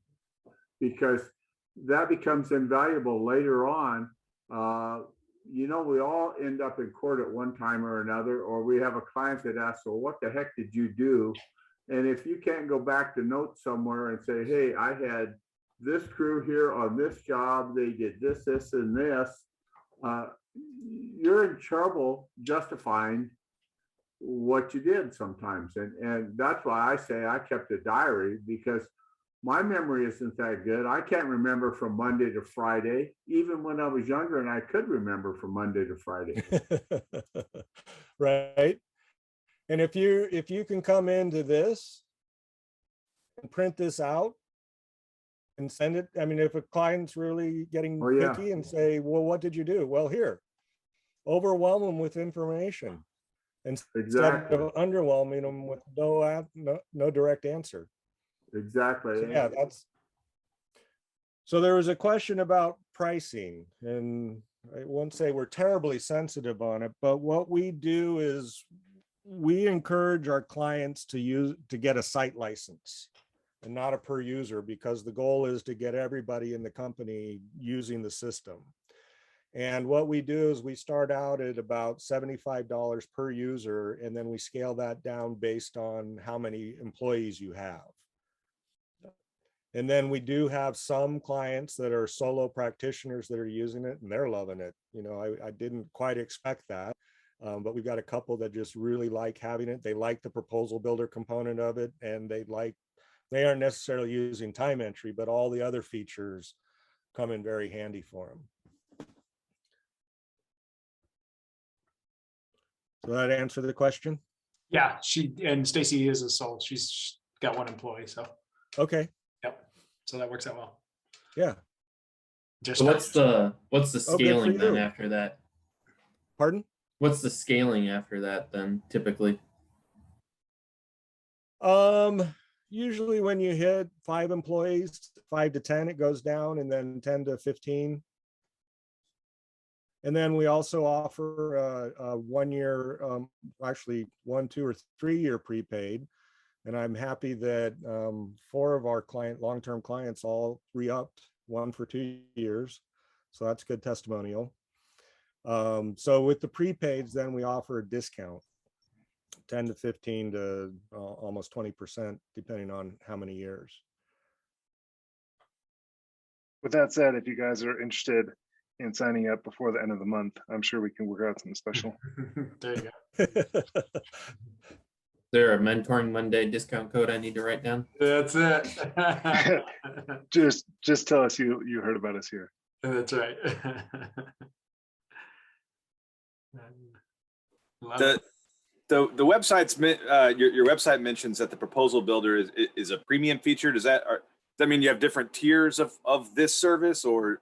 because that becomes invaluable later on. We all end up in court at one time or another, or we have a client that asks, well, what the heck did you do? And if you can't go back to notes somewhere and say, hey, I had this crew here on this job, they did this, this, and this, you're in trouble justifying what you did sometimes. And that's why I say I kept a diary, because My memory isn't that good. I can't remember from Monday to Friday, even when I was younger, and I could remember from Monday to Friday. Right. And if you can come into this and print this out and send it, I mean, if a client's really getting Oh, yeah. picky and say, well, what did you do? Well, here, overwhelm them with information instead Exactly. of underwhelming them with no direct answer. Exactly. So, yeah, so there was a question about pricing, and I won't say we're terribly sensitive on it, but what we do is we encourage our clients to get a site license and not a per user, because the goal is to get everybody in the company using the system. And what we do is we start out at about $75 per user, and then we scale that down based on how many employees you have. And then we do have some clients that are solo practitioners that are using it, and they're loving it. You know, I didn't quite expect that, but we've got a couple that just really like having it. They like the proposal builder component of it, and they aren't necessarily using time entry, but all the other features come in very handy for them. So that answer the question? Yeah, Stacy is a sole. She's got one employee, so Okay. yep. So that works out well. Yeah. So what's the Oh, good for scaling then you. after that? Pardon? What's the scaling after that then typically? Usually when you hit 5 employees, 5 to 10, it goes down, and then 10 to 15. And then we also offer a 1 year, actually 1, 2, or 3 year prepaid. And I'm happy that 4 of our long-term clients all re-upped, 1 for 2 years. So that's good testimonial. So with the prepaids, then we offer a discount, 10 to 15 to almost 20%, depending on how many years. With that said, if you guys are interested in signing up before the end of the month, I'm sure we can work out something special. There you go. Is there a Mentoring Monday discount code I need to write down? That's it. just tell us you heard about us here. That's right. The website's your website mentions that the proposal builder is a premium feature. Does that mean you have different tiers of this service, or are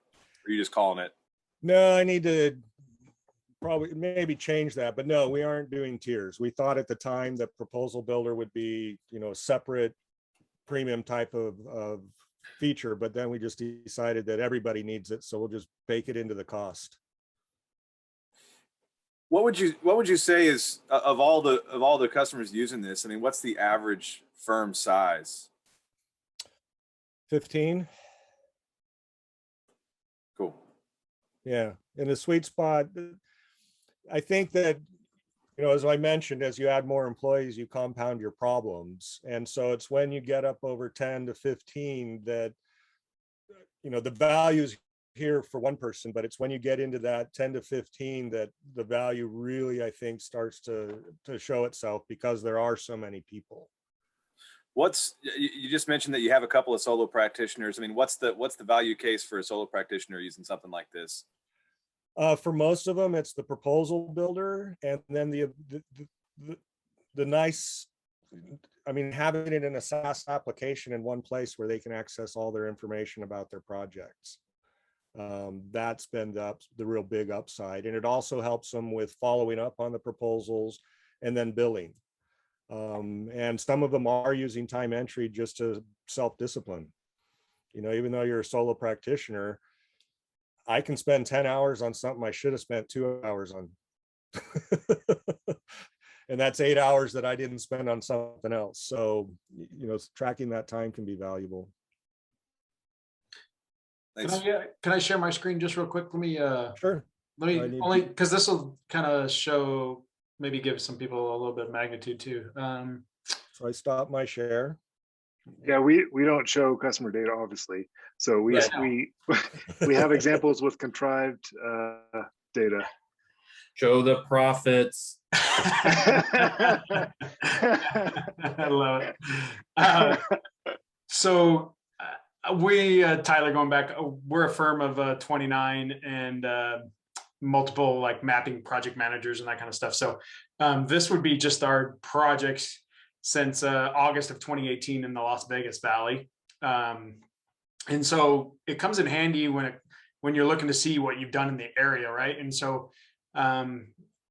you just calling it? No, I need to probably maybe change that, but no, we aren't doing tiers. We thought at the time that proposal builder would be, you know, a separate premium type of feature, but then we just decided that everybody needs it, so we'll just bake it into the cost. What would you say is of all the customers using this? I mean, what's the average firm size? 15. Cool. Yeah, in the sweet spot, I think that, you know, as I mentioned, as you add more employees, you compound your problems. And so it's when you get up over 10 to 15 that, you know, the value's here for one person, but it's when you get into that 10 to 15 that the value really, I think, starts to show itself, because there are so many people. You just mentioned that you have a couple of solo practitioners. I mean, what's the value case for a solo practitioner using something like this? For most of them, it's the proposal builder, and then the nice, I mean, having it in a SaaS application in one place where they can access all their information about their projects. That's been the real big upside, and it also helps them with following up on the proposals and then billing. And some of them are using time entry just to self-discipline. You know, even though you're a solo practitioner, I can spend 10 hours on something I should have spent 2 hours on. And that's 8 hours that I didn't spend on something else. So, you know, tracking that time can be valuable. Can I share my screen just real quick? Let me Sure. only because this will kind of show, maybe give some people a little bit of magnitude too. So I stop my share. Yeah, we don't show customer data, obviously. So we have examples with contrived data. Show the profits. I love it. So We, Tyler, going back, we're a firm of 29 and multiple like mapping project managers and that kind of stuff. So this would be just our projects since August of 2018 in the Las Vegas Valley. And so it comes in handy when you're looking to see what you've done in the area, right? And so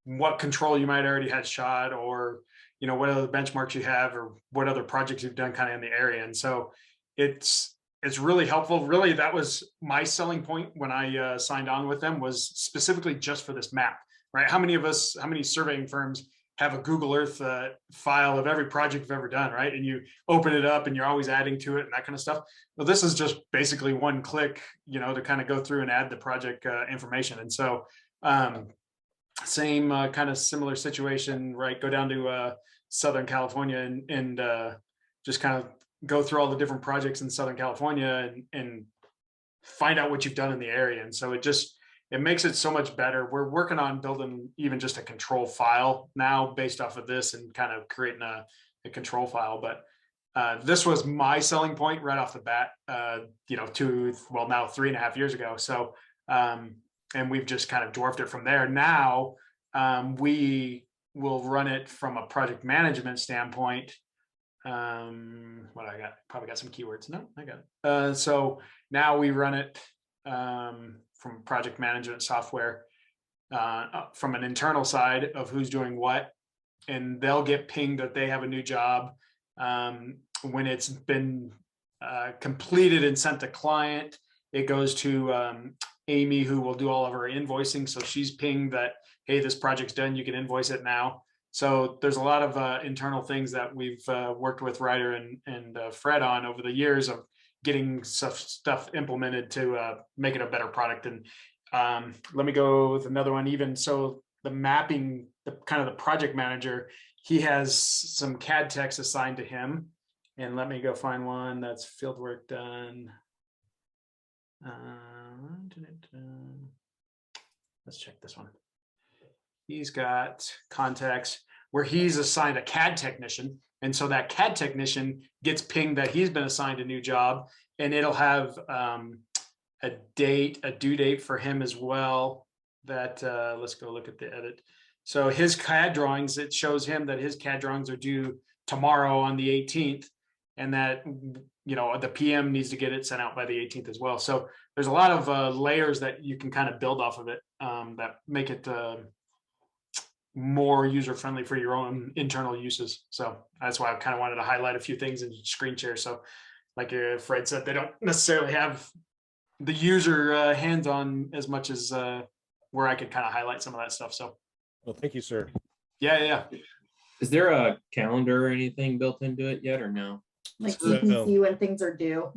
what control you might already had shot, or what other benchmarks you have, or what other projects you've done kind of in the area. And so it's really helpful. Really, that was my selling point when I signed on with them, was specifically just for this map, right? How many surveying firms have a Google Earth file of every project you've ever done, right? And you open it up and you're always adding to it and that kind of stuff. Well, this is just basically one click, to kind of go through and add the project information. And so same kind of similar situation, right? Go down to Southern California and just kind of go through all the different projects in Southern California and find out what you've done in the area. And so it makes it so much better. We're working on building even just a control file now based off of this and kind of creating a control file. But this was my selling point right off the bat, now 3.5 years ago. So, and we've just kind of dwarfed it from there. Now we will run it from a project management standpoint. What I got, probably got some keywords. No, I got it. So now we run it from project management software from an internal side of who's doing what, and they'll get pinged that they have a new job when it's been completed and sent to client. It goes to Amy, who will do all of our invoicing. So she's pinged that, hey, this project's done, you can invoice it now. So there's a lot of internal things that we've worked with Ryder and Fred on over the years of getting stuff implemented to make it a better product. And let me go with another one. Even so, the mapping, the kind of the project manager, he has some CAD techs assigned to him. And let me go find one that's field work done. Let's check this one. He's got contacts where he's assigned a CAD technician. And so that CAD technician gets pinged that he's been assigned a new job, and it'll have a due date for him as well. That let's go look at the edit. So his CAD drawings, it shows him that his CAD drawings are due tomorrow on the 18th, and that the PM needs to get it sent out by the 18th as well. So there's a lot of layers that you can kind of build off of it that make it more user-friendly for your own internal uses. So that's why I kind of wanted to highlight a few things in screen share. So like Fred said, they don't necessarily have the user hands-on as much as where I could kind of highlight some of that stuff. So, Well, thank you, sir. yeah. Is there a calendar or anything built into it yet, or no? Like you can see when things are due.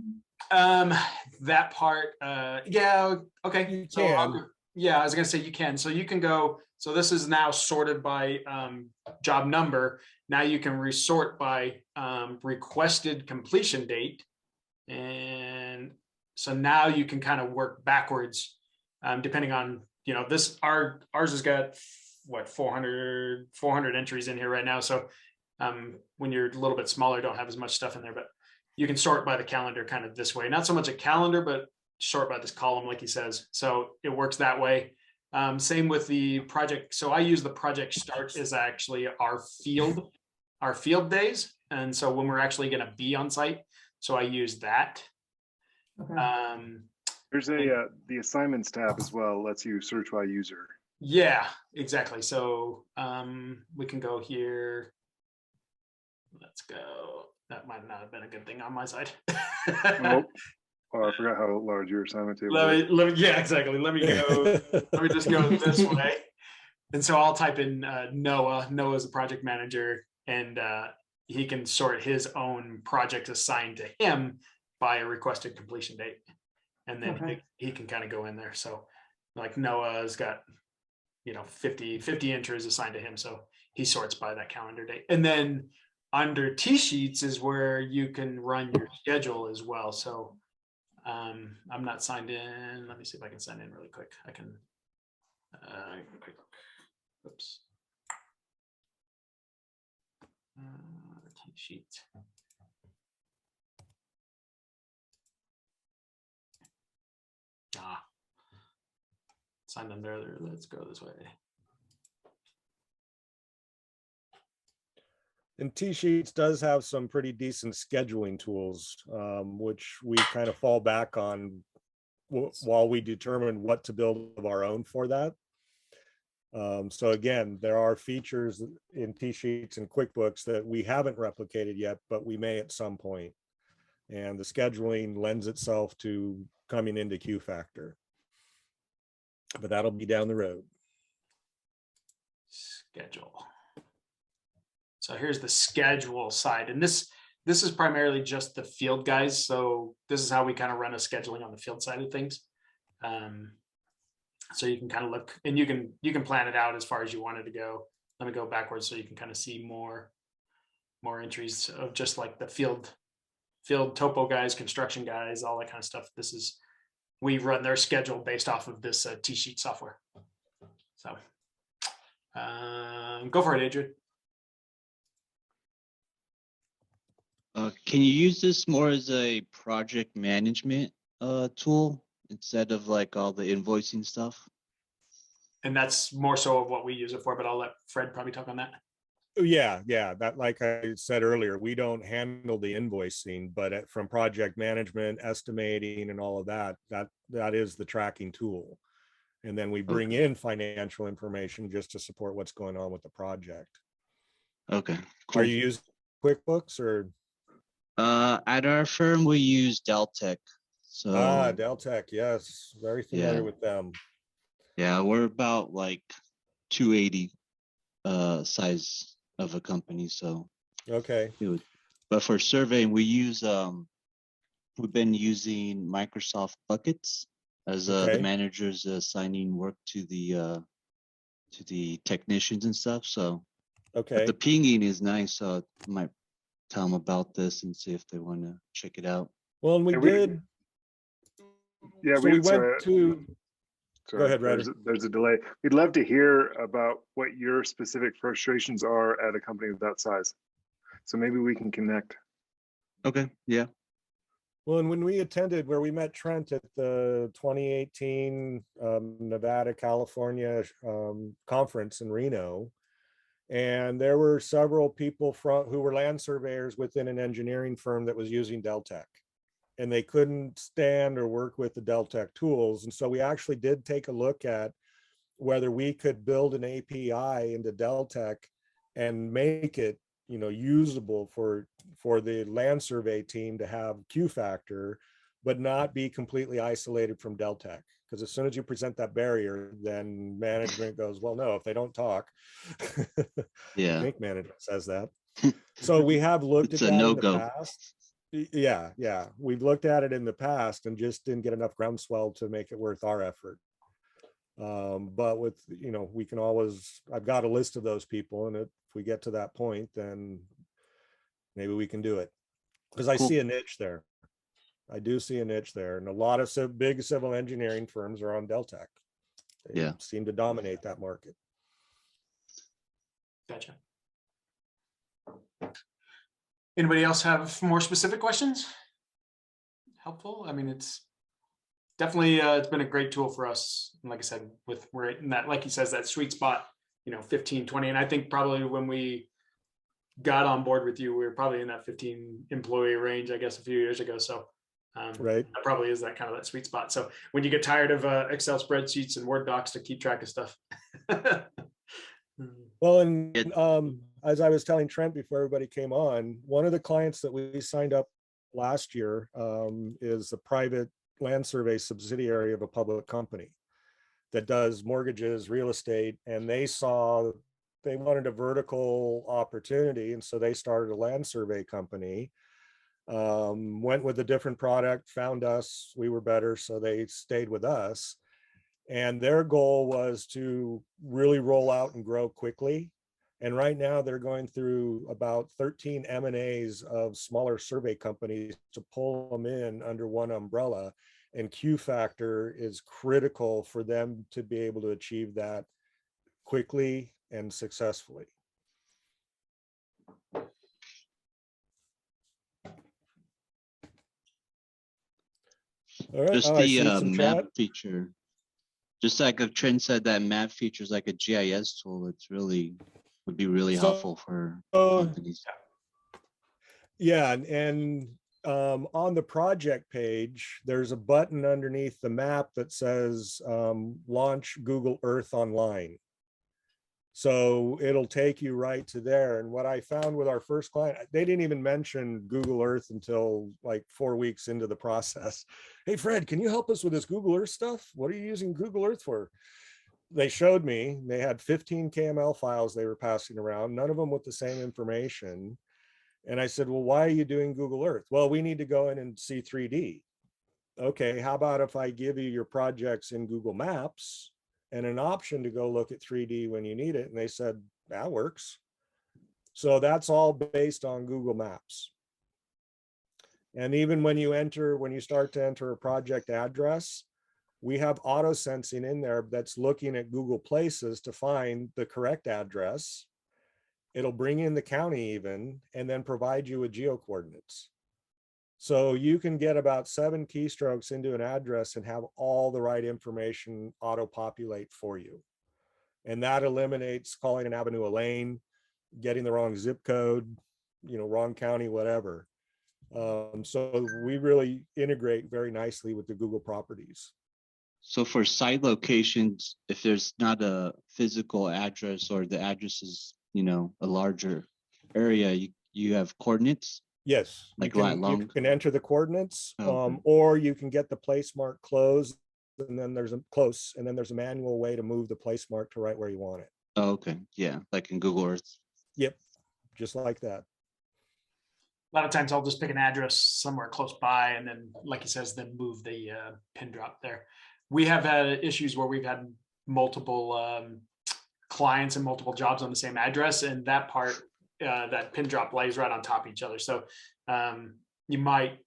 That part, yeah, okay. You So can. yeah, I was gonna say you can. So you can go, so this is now sorted by job number. Now you can resort by requested completion date. And so now you can kind of work backwards depending on, ours has got what, 400 entries in here right now. So when you're a little bit smaller, don't have as much stuff in there, but you can sort by the calendar kind of this way. Not so much a calendar, but sort by this column, like he says. So it works that way. Same with the project. So I use the project start as actually our field days. And so when we're actually going to be on site, so I use that. Okay. There's the assignments tab as well, lets you search by user. Yeah, exactly. So we can go here. Let's go. That might not have been a good thing on my side. Oh, I forgot how large your assignment table is. let me, yeah, exactly. Let me just go this way. And so I'll type in Noah. Noah's the project manager, and he can sort his own project assigned to him by a requested completion date. And then he can kind of go in there. So like Noah's got, 50 entries assigned to him. So he sorts by that calendar date. And then under T-Sheets is where you can run your schedule as well. So I'm not signed in. Let me see if I can sign in really quick. I can quick look. Oops. T-Sheet. assign them there. Let's go this way. And T-Sheets does have some pretty decent scheduling tools, which we kind of fall back on while we determine what to build of our own for that. So again, there are features in T-Sheets and QuickBooks that we haven't replicated yet, but we may at some point. And the scheduling lends itself to coming into QFactor. But that'll be down the road. Schedule. So here's the schedule side. And this is primarily just the field guys. So this is how we kind of run a scheduling on the field side of things. So you can kind of look, and you can plan it out as far as you want it to go. Let me go backwards so you can kind of see more entries of just like the field topo guys, construction guys, all that kind of stuff. We run their schedule based off of this T-Sheet software. So go for it, Adrian. Can you use this more as a project management tool instead of like all the invoicing stuff? And that's more so of what we use it for, but I'll let Fred probably talk on that. Yeah, that, like I said earlier, we don't handle the invoicing, but from project management, estimating, and all of that is the tracking tool. And then we bring in financial information just to support what's going on with the project. Okay, cool. Are you using QuickBooks or? At our firm, we use Deltek. So Deltek, yes, very familiar with them. Yeah, we're about like 280 size of a company. So okay. But for surveying, we've been using Microsoft Buckets as the managers assigning work to the technicians and stuff. So but the pinging is nice. So I might tell them about this and see if they want to check it out. Well, and we did. Yeah, so we went to. Go ahead, Ryder. There's a delay. We'd love to hear about what your specific frustrations are at a company of that size. So maybe we can connect. Okay, yeah. Well, and when we attended, where we met Trent at the 2018 Nevada, California conference in Reno, and there were several people who were land surveyors within an engineering firm that was using Deltek. And they couldn't stand or work with the Deltek tools. And so we actually did take a look at whether we could build an API into Deltek and make it, usable for the land survey team to have QFactor, but not be completely isolated from Deltek. Because as soon as you present that barrier, then management goes, well, no, if they don't talk. Yeah. I think management says that. So we have looked at that in the past. Yeah. We've looked at it in the past and just didn't get enough groundswell to make it worth our effort. But with, we can always, I've got a list of those people, and if we get to that point, then maybe we can do it. Because I see a niche there. I do see a niche there. And a lot of big civil engineering firms are on Deltek. They seem to dominate that market. Gotcha. Anybody else have more specific questions? Helpful? I mean, it's definitely, it's been a great tool for us. And like I said, we're in that, like he says, that sweet spot, 15, 20. And I think probably when we got on board with you, we were probably in that 15 employee range, I guess, a few years ago. So that probably is that kind of that sweet spot. So when you get tired of Excel spreadsheets and Word docs to keep track of stuff. Well, and as I was telling Trent before everybody came on, one of the clients that we signed up last year is a private land survey subsidiary of a public company that does mortgages, real estate, and they wanted a vertical opportunity, and so they started a land survey company. Went with a different product, found us, we were better, so they stayed with us. And their goal was to really roll out and grow quickly. And right now they're going through about 13 M&As of smaller survey companies to pull them in under one umbrella. And QFactor is critical for them to be able to achieve that quickly and successfully. All right. Just the map feature. Just like a Trent said, that map features like a GIS tool. It's really would be really So- helpful for Oh, companies. yeah, and on the project page, there's a button underneath the map that says launch Google Earth online. So it'll take you right to there. And what I found with our first client, they didn't even mention Google Earth until like 4 weeks into the process. Hey, Fred, can you help us with this Google Earth stuff? What are you using Google Earth for? They showed me, they had 15 KML files they were passing around, none of them with the same information. And I said, well, why are you doing Google Earth? Well, we need to go in and see 3D. Okay, how about if I give you your projects in Google Maps and an option to go look at 3D when you need it? And they said, that works. So that's all based on Google Maps. And even when you start to enter a project address, we have auto sensing in there that's looking at Google Places to find the correct address. It'll bring in the county even, and then provide you with geo coordinates. So you can get about 7 keystrokes into an address and have all the right information auto-populate for you. And that eliminates calling an avenue a lane, getting the wrong zip code, wrong county, whatever. So we really integrate very nicely with the Google properties. So for site locations, if there's not a physical address or the address is, a larger area, you have coordinates? Yes, Like you lat can, long? you can enter the coordinates, Oh, okay. or you can get the place mark closed, and then there's a manual way to move the place mark to right where you want it. Oh, okay. Yeah, like in Google Earth. Yep, just like that. A lot of times I'll just pick an address somewhere close by and then, like he says, then move the pin drop there. We have had issues where we've had multiple clients and multiple jobs on the same address, and that part, that pin drop lays right on top of each other. So you might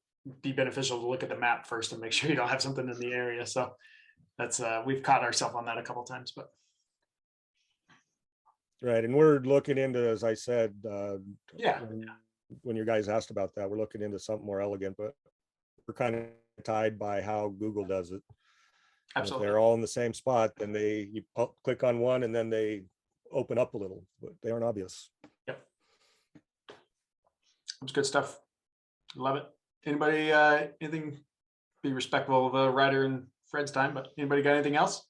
be beneficial to look at the map first and make sure you don't have something in the area. So that's we've caught ourselves on that a couple of times, but Right, and we're looking into, as I said, yeah. when you guys asked about that, we're looking into something more elegant, but we're kind of tied by how Google does it. And if Absolutely. they're all in the same spot, then you click on one and then they open up a little, but they aren't obvious. Yep. That's good stuff. Love it. Anybody, anything, be respectful of Ryder and Fred's time, but anybody got anything else?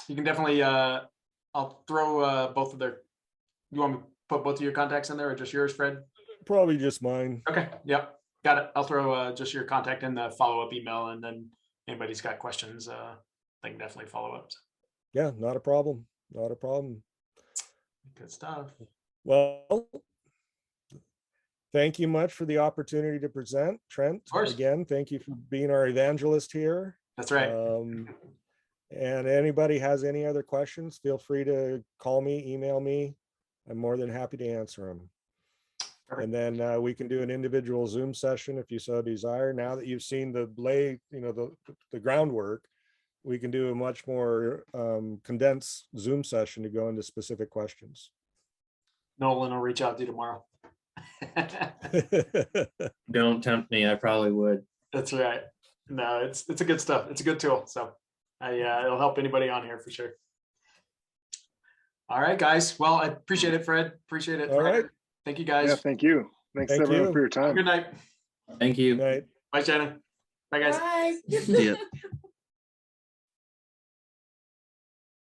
You can definitely, I'll throw both of their, you want me to put both of your contacts in there or just yours, Fred? Probably just mine. Okay, yep, got it. I'll throw just your contact in the follow-up email, and then anybody's got questions, they can definitely follow up. Yeah, not a problem. Not a problem. Good stuff. Well, thank you much for the opportunity to present, Trent. Of course. Again, thank you for being our evangelist here. That's right. And anybody has any other questions, feel free to call me, email me. I'm more than happy to answer them. Perfect. And then we can do an individual Zoom session if you so desire. Now that you've seen the the groundwork, we can do a much more condensed Zoom session to go into specific questions. Nolan will reach out to you tomorrow. Don't tempt me. I probably would. That's right. No, it's a good stuff. It's a good tool. So it'll help anybody on here for sure. All right, guys. Well, I appreciate it, Fred. Appreciate it. All right. Thank you, guys. Yeah, thank you. Thanks Thank everyone you. for your time. Good night. Thank you. Right. Bye, Shannon. Bye, guys. Bye. Yeah.